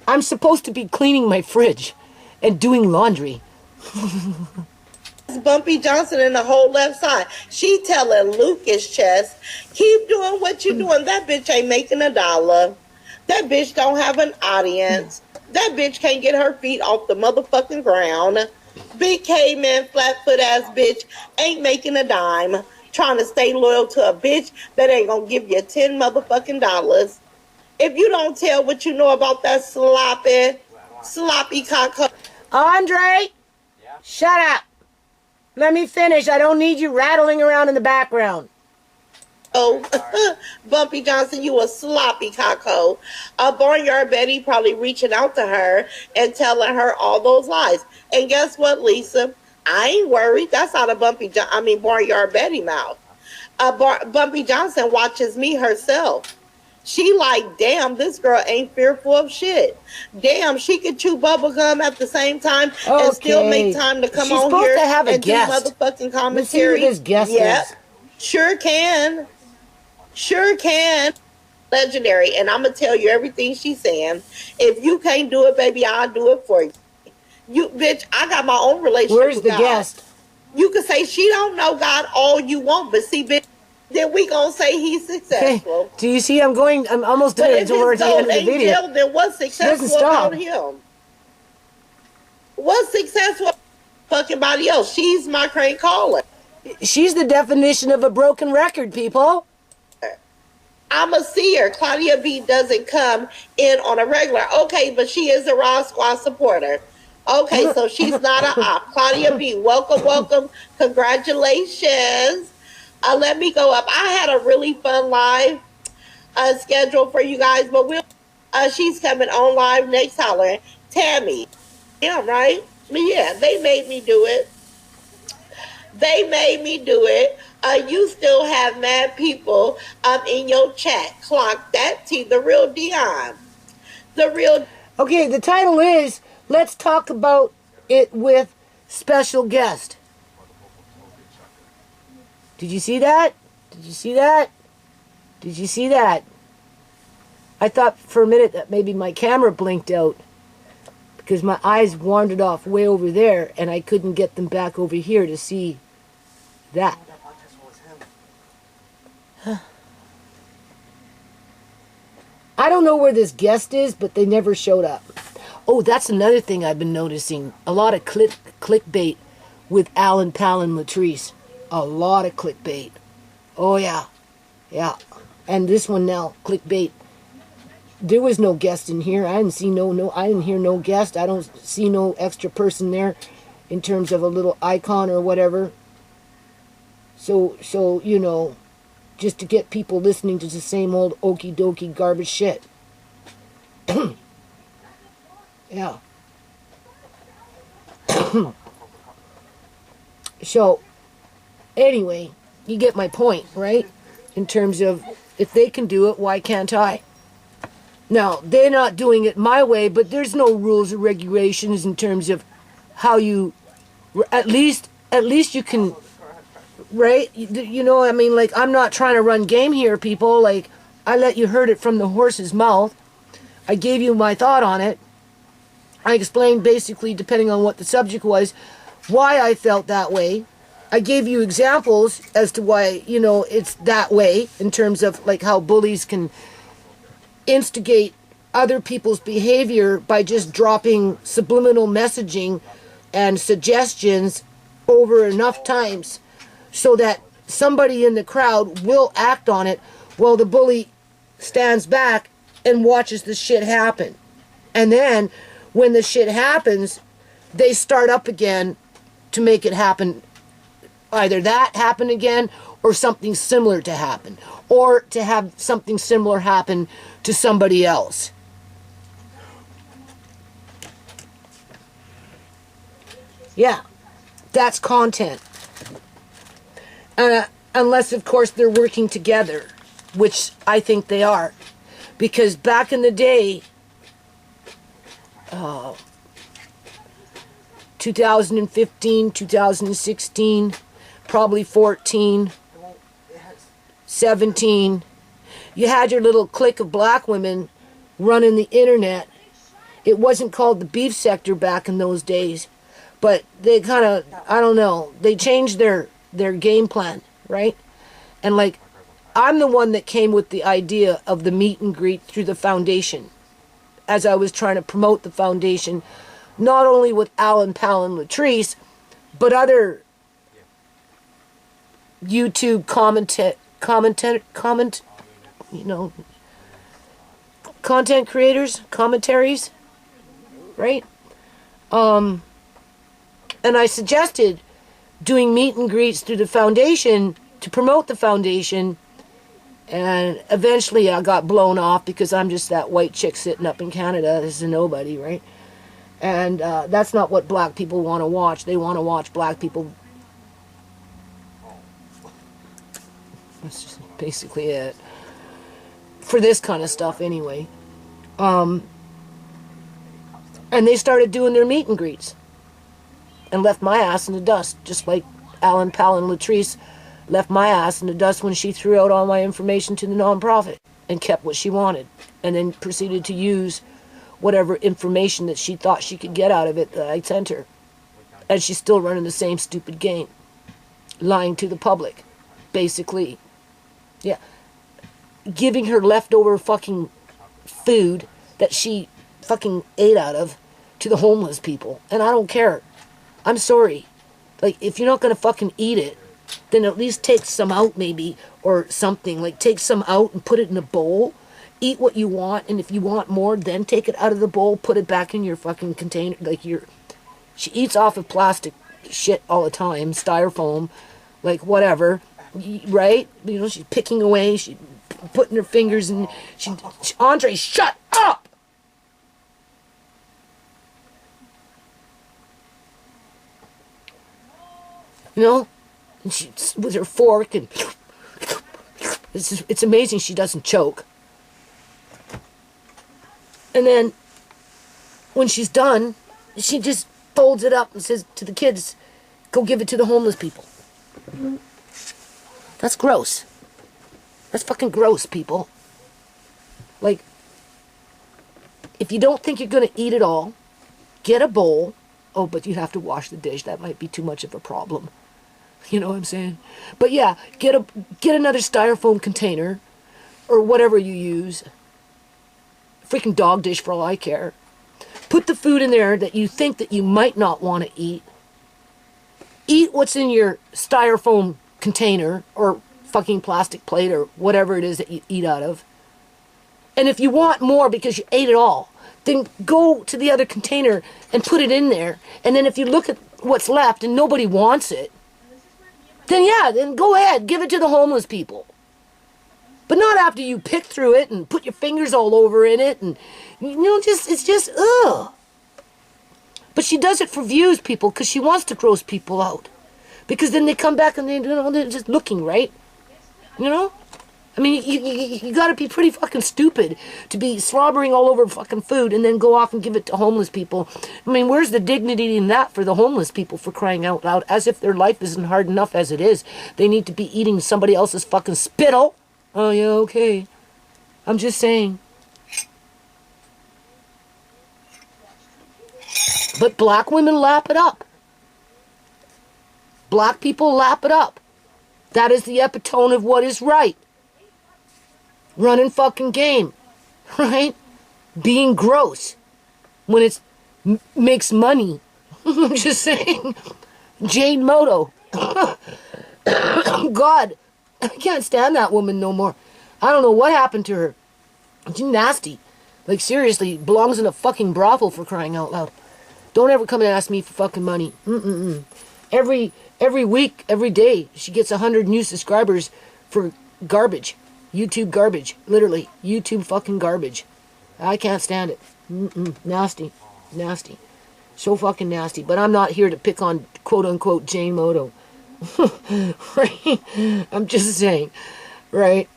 [SPEAKER 1] I'm supposed to be cleaning my fridge and doing laundry.
[SPEAKER 3] Bumpy Johnson in the whole left side. She telling Lucas Chess, keep doing what you're doing. That bitch ain't making $1. That bitch don't have an audience. That bitch can't get her feet off the motherfucking ground. Big caveman, flat-foot ass bitch ain't making a dime, trying to stay loyal to a bitch that ain't gonna give you 10 motherfucking dollars. If you don't tell what you know about that sloppy cock.
[SPEAKER 1] Andre, shut up. Let me finish. I don't need you rattling around in the background.
[SPEAKER 3] Oh, Bumpy Johnson, you a sloppy cocko. Barnyard Betty probably reaching out to her and telling her all those lies. And guess what, Lisa? I ain't worried. That's out of Barnyard Betty mouth. Bumpy Johnson watches me herself. She like, damn, this girl ain't fearful of shit. Damn, she could chew bubble gum at the same time and still make time to come on here and do motherfucking commentary.
[SPEAKER 1] Let's see who this guest is.
[SPEAKER 3] Sure can. Sure can. Legendary. And I'm going to tell you everything she's saying. If you can't do it, baby, I'll do it for you. You, bitch, I got my own relationship
[SPEAKER 1] Where's
[SPEAKER 3] with
[SPEAKER 1] the
[SPEAKER 3] God.
[SPEAKER 1] guest?
[SPEAKER 3] You can say she don't know God all you want, but see, bitch, then we going to say he's successful.
[SPEAKER 1] Hey, do you see I'm almost towards the end of the video.
[SPEAKER 3] Jail, then what's successful about him? What's successful about fucking body else? She's my crank caller.
[SPEAKER 1] She's the definition of a broken record, people.
[SPEAKER 3] I'm a seer. Claudia B doesn't come in on a regular. Okay, but she is a Raw Squad supporter. Okay, so she's not an op. Claudia B, welcome. Congratulations. Let me go up. I had a really fun live schedule for you guys, but she's coming on live next holler. Tammy. Yeah, right? Yeah, they made me do it. You still have mad people in your chat. Clock that T, the real Dion.
[SPEAKER 1] Okay, the title is Let's Talk About It with Special Guest. Did you see that? I thought for a minute that maybe my camera blinked out because my eyes wandered off way over there and I couldn't get them back over here to see that. I don't know where this guest is, but they never showed up. Oh, that's another thing I've been noticing. A lot of clickbait with Alan Palin Latrice. A lot of clickbait. Oh, yeah. Yeah. And this one now, clickbait. There was no guest in here. I didn't see I didn't hear no guest. I don't see no extra person there in terms of a little icon or whatever. So, you know, just to get people listening to the same old okie dokie garbage shit. Yeah. So, Anyway, you get my point, right? In terms of, if they can do it, why can't I? Now, they're not doing it my way, but there's no rules or regulations in terms of how you, at least you can, right? You know, I mean, like, I'm not trying to run game here, people. Like, I let you heard it from the horse's mouth. I gave you my thought on it. I explained basically, depending on what the subject was, why I felt that way. I gave you examples as to why, you know, it's that way, in terms of like how bullies can instigate other people's behavior by just dropping subliminal messaging and suggestions over enough times so that somebody in the crowd will act on it while the bully stands back and watches the shit happen. And then when the shit happens, they start up again to make it happen. Either that happen again or something similar to happen, or to have something similar happen to somebody else. Yeah, that's content. Unless, of course, they're working together, which I think they are. Because back in the day, 2015, 2016, probably 14, 17, you had your little clique of black women running the internet. It wasn't called the beef sector back in those days, but they kind of, I don't know, they changed their game plan, right? And like, I'm the one that came with the idea of the meet and greet through the foundation, as I was trying to promote the foundation, not only with Alan Palin Latrice, but other YouTube content creators, commentaries, right? And I suggested doing meet and greets through the foundation to promote the foundation, and eventually I got blown off because I'm just that white chick sitting up in Canada. This is a nobody, right? And that's not what black people want to watch. They want to watch black people. That's just basically it. For this kind of stuff, anyway. And they started doing their meet and greets. And left my ass in the dust, just like Alan Palin Latrice left my ass in the dust when she threw out all my information to the nonprofit and kept what she wanted. And then proceeded to use whatever information that she thought she could get out of it that I sent her. And she's still running the same stupid game. Lying to the public, basically. Yeah. Giving her leftover fucking food that she fucking ate out of to the homeless people. And I don't care. I'm sorry. Like, if you're not gonna fucking eat it, then at least take some out maybe, or something. Like, take some out and put it in a bowl. Eat what you want, and if you want more, then take it out of the bowl, put it back in your fucking container. Like, she eats off of plastic shit all the time, styrofoam, like whatever, right? You know, she's picking away, she's putting her fingers in, Andre, shut up! You know? And she, with her fork, and it's amazing she doesn't choke. And then, when she's done, she just folds it up and says to the kids, go give it to the homeless people. That's gross. That's fucking gross, people. Like, if you don't think you're going to eat it all, get a bowl. Oh, but you have to wash the dish. That might be too much of a problem. You know what I'm saying? But yeah, get another styrofoam container, or whatever you use. Freaking dog dish for all I care. Put the food in there that you think that you might not want to eat. Eat what's in your styrofoam container, or fucking plastic plate, or whatever it is that you eat out of. And if you want more because you ate it all, then go to the other container and put it in there. And then if you look at what's left and nobody wants it, then go ahead, give it to the homeless people. But not after you pick through it and put your fingers all over in it, and, you know, it's just, ugh. But she does it for views, people, because she wants to gross people out. Because then they come back and they're just looking, right? You know? I mean, you gotta be pretty fucking stupid to be slobbering all over fucking food and then go off and give it to homeless people. I mean, where's the dignity in that for the homeless people, for crying out loud? As if their life isn't hard enough as it is. They need to be eating somebody else's fucking spittle. Oh, yeah, okay. I'm just saying. But black women lap it up. Black people lap it up. That is the epitome of what is right. Running fucking game, right? Being gross when it makes money. I'm just saying. Jane Moto. God, I can't stand that woman no more. I don't know what happened to her. She's nasty. Like, seriously, belongs in a fucking brothel, for crying out loud. Don't ever come and ask me for fucking money. Every week, every day, she gets 100 new subscribers for garbage. YouTube garbage. Literally. YouTube fucking garbage. I can't stand it. Nasty. Nasty. So fucking nasty. But I'm not here to pick on quote-unquote Jane Moto. Right? I'm just saying. Right?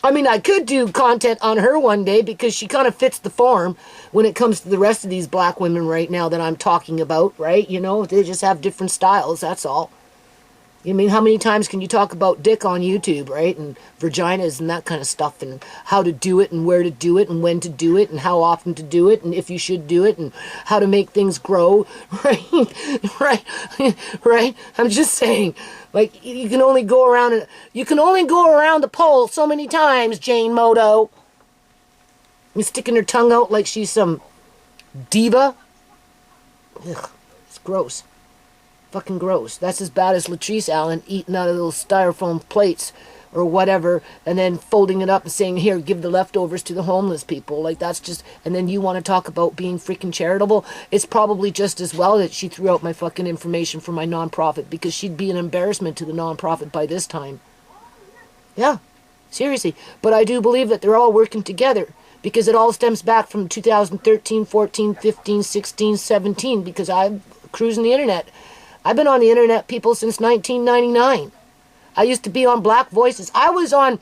[SPEAKER 1] I mean, I could do content on her one day because she kind of fits the form when it comes to the rest of these black women right now that I'm talking about, right? You know, they just have different styles, that's all. I mean, how many times can you talk about dick on YouTube, right? And vaginas and that kind of stuff, and how to do it and where to do it and when to do it and how often to do it and if you should do it and how to make things grow, right? Right? I'm just saying, like, you can only go around the pole so many times, Jane Moto. And sticking her tongue out like she's some diva. Ugh, it's gross. Fucking gross. That's as bad as Latrice Allen eating out of those styrofoam plates or whatever and then folding it up and saying, here, give the leftovers to the homeless people. Like, that's just... And then you want to talk about being freaking charitable? It's probably just as well that she threw out my fucking information for my nonprofit, because she'd be an embarrassment to the nonprofit by this time. Yeah. Seriously. But I do believe that they're all working together, because it all stems back from 2013, 14, 15, 16, 17, because I'm cruising the internet. I've been on the internet, people, since 1999. I used to be on Black Voices. I was on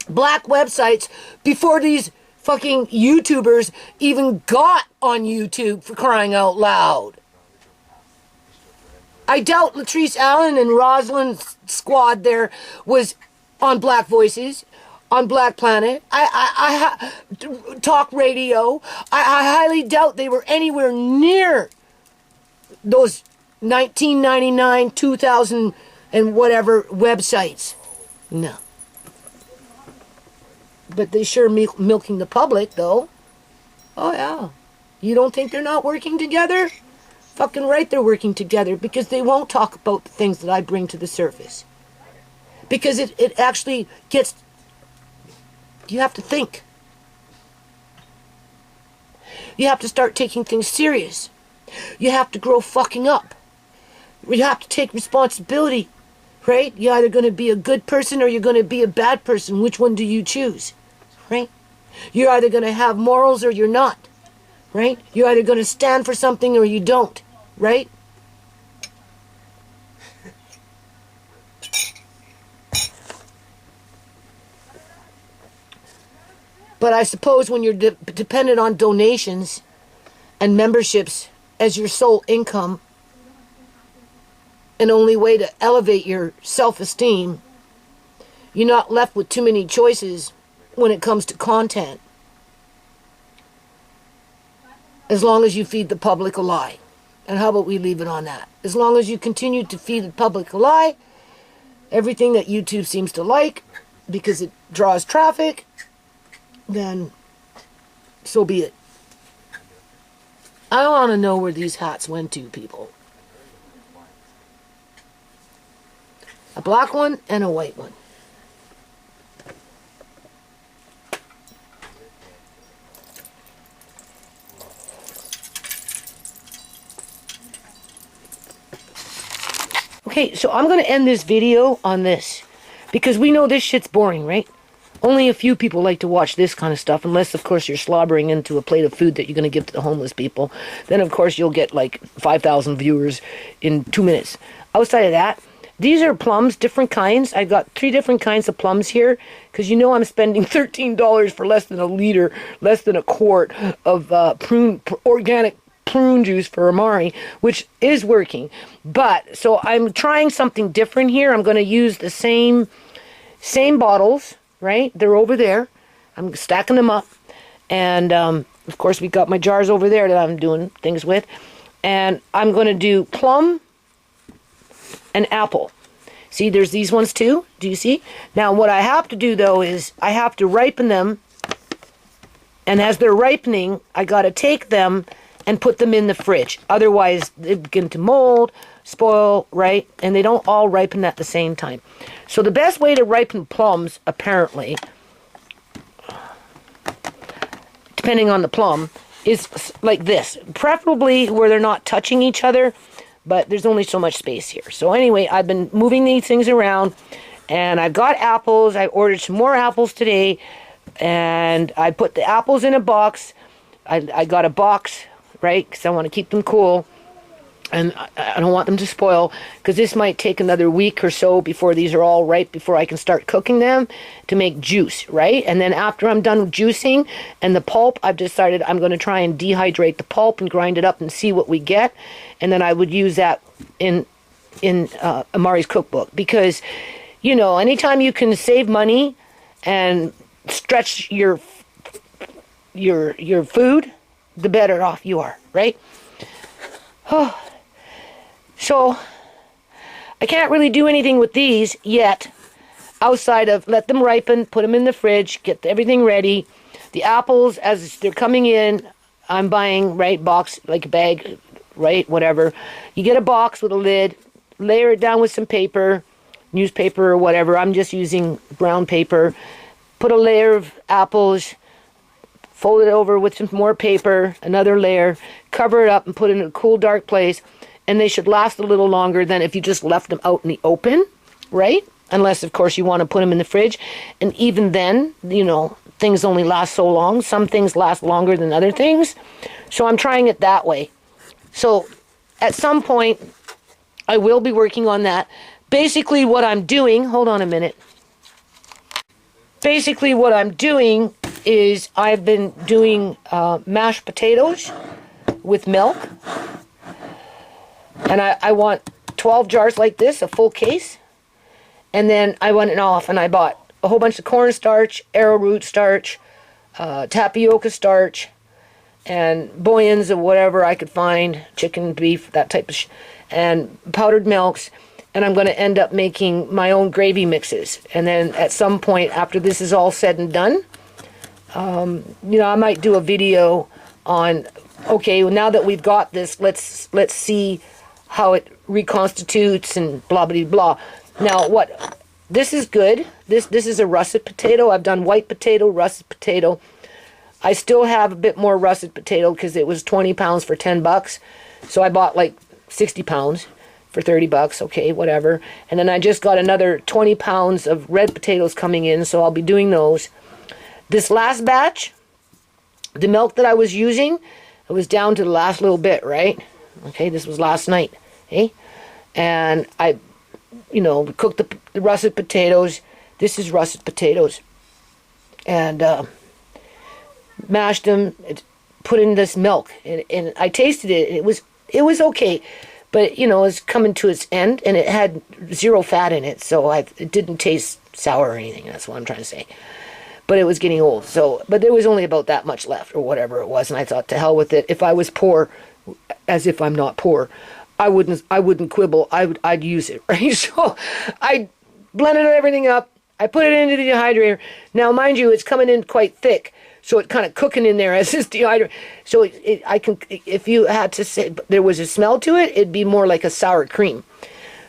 [SPEAKER 1] black websites before these fucking YouTubers even got on YouTube, for crying out loud. I doubt Latrice Allen and Rosalind's squad there was on Black Voices, on Black Planet, I Talk Radio. I highly doubt they were anywhere near those 1999, 2000 and whatever websites. No. But they sure milking the public, though. Oh, yeah. You don't think they're not working together? Fucking right, they're working together, because they won't talk about the things that I bring to the surface. Because it actually gets... You have to think. You have to start taking things serious. You have to grow fucking up. You have to take responsibility, right? You're either going to be a good person or you're going to be a bad person. Which one do you choose, right? You're either going to have morals or you're not, right? You're either going to stand for something or you don't, right? But I suppose when you're dependent on donations and memberships as your sole income, and only way to elevate your self-esteem, you're not left with too many choices when it comes to content. As long as you feed the public a lie. And how about we leave it on that? As long as you continue to feed the public a lie, everything that YouTube seems to like, because it draws traffic, then so be it. I want to know where these hats went to, people. A black one and a white one. Okay, so I'm going to end this video on this, because we know this shit's boring, right? Only a few people like to watch this kind of stuff, unless, of course, you're slobbering into a plate of food that you're going to give to the homeless people. Then, of course, you'll get like 5,000 viewers in 2 minutes. Outside of that, These are plums, different kinds. I got 3 different kinds of plums here because you know I'm spending $13 for less than a liter, less than a quart of organic prune juice for Amari, which is working. But so I'm trying something different here. I'm going to use the same bottles, right? They're over there. I'm stacking them up, and of course we got my jars over there that I'm doing things with, and I'm going to do plum and apple. See, there's these ones too. Do you see? Now what I have to do though is I have to ripen them, and as they're ripening I got to take them and put them in the fridge. Otherwise they begin to mold, spoil, right? And they don't all ripen at the same time. So the best way to ripen plums, apparently, depending on the plum, is like this. Preferably where they're not touching each other, but there's only so much space here. So anyway, I've been moving these things around, and I've got apples. I ordered some more apples today, and I put the apples in a box. I got a box, right, because I want to keep them cool, and I don't want them to spoil, because this might take another week or so before these are all ripe, before I can start cooking them to make juice, right? And then after I'm done juicing and the pulp, I've decided I'm going to try and dehydrate the pulp and grind it up and see what we get, and then I would use that in Amari's cookbook, because, you know, anytime you can save money and stretch your food, the better off you are, right? Oh. So, I can't really do anything with these yet, outside of let them ripen, put them in the fridge, get everything ready. The apples, as they're coming in, I'm buying, right, box, like a bag, right, whatever. You get a box with a lid, layer it down with some paper, newspaper or whatever. I'm just using brown paper. Put a layer of apples, fold it over with some more paper, another layer, cover it up and put it in a cool, dark place. And they should last a little longer than if you just left them out in the open, right? Unless, of course, you want to put them in the fridge. And even then, you know, things only last so long. Some things last longer than other things. So I'm trying it that way. So at some point, I will be working on that. Basically what I'm doing, hold on a minute. Basically what I'm doing is I've been doing mashed potatoes with milk. And I want 12 jars like this, a full case. And then I went off and I bought a whole bunch of cornstarch, arrowroot starch, tapioca starch, and bouillons of whatever I could find, chicken, beef, that type of and powdered milks. And I'm going to end up making my own gravy mixes. And then at some point after this is all said and done, you know, I might do a video on, okay, well, now that we've got this, let's see how it reconstitutes and blah blah blah. Now what, this is good. This is a russet potato. I've done white potato, russet potato. I still have a bit more russet potato because it was 20 pounds for 10 bucks. So I bought like 60 pounds for 30 bucks. Okay, whatever. And then I just got another 20 pounds of red potatoes coming in, so I'll be doing those. This last batch, the milk that I was using, it was down to the last little bit, right? Okay, this was last night, okay? And I, you know, cooked the russet potatoes. This is russet potatoes. And mashed them, put in this milk. And I tasted it. It was okay. But, you know, it's coming to its end, and it had 0 fat in it. So it didn't taste sour or anything. That's what I'm trying to say. But it was getting old. So, but there was only about that much left, or whatever it was. And I thought, to hell with it. If I was poor, as if I'm not poor, I wouldn't quibble. I'd use it, right? So I blended everything up. I put it into the dehydrator. Now, mind you, it's coming in quite thick, so it's kind of cooking in there as this dehydrator. So I can, if you had to say there was a smell to it, it'd be more like a sour cream.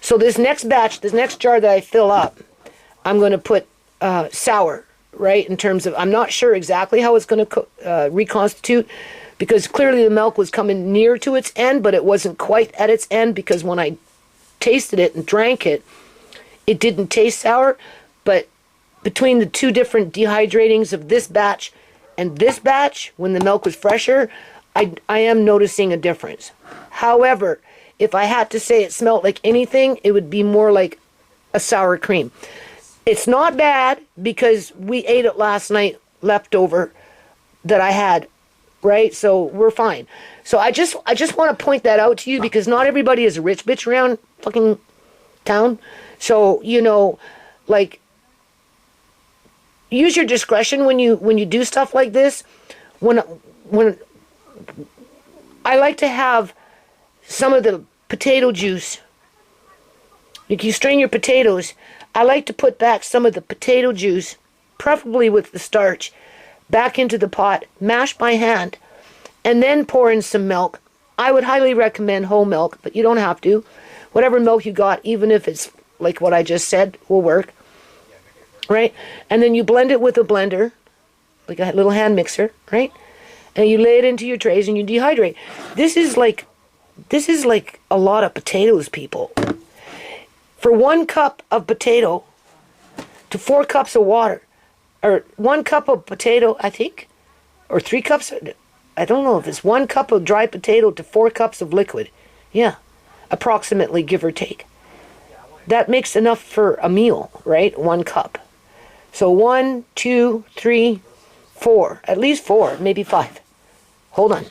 [SPEAKER 1] So this next batch, this next jar that I fill up, I'm going to put sour, right? In terms of, I'm not sure exactly how it's going to reconstitute, because clearly the milk was coming near to its end, but it wasn't quite at its end, because when I tasted it and drank it, it didn't taste sour. But between the two different dehydratings of this batch and this batch, when the milk was fresher, I am noticing a difference. However, if I had to say it smelled like anything, it would be more like a sour cream. It's not bad because we ate it last night, leftover that I had, right? So we're fine. So I just want to point that out to you because not everybody is a rich bitch around fucking town. So, you know, like, use your discretion when you do stuff like this. When I like to have some of the potato juice. If you strain your potatoes, I like to put back some of the potato juice, preferably with the starch, back into the pot, mash by hand, and then pour in some milk. I would highly recommend whole milk, but you don't have to. Whatever milk you got, even if it's like what I just said, will work. Right? And then you blend it with a blender, like a little hand mixer, right? And you lay it into your trays and you dehydrate. This is like a lot of potatoes, people. For 1 cup of potato to 4 cups of water, or 1 cup of potato, I think, or 3 cups, I don't know if it's 1 cup of dry potato to 4 cups of liquid. Yeah, approximately, give or take. That makes enough for a meal, right? 1 cup. So 1, 2, 3, 4, at least 4, maybe 5. Hold on.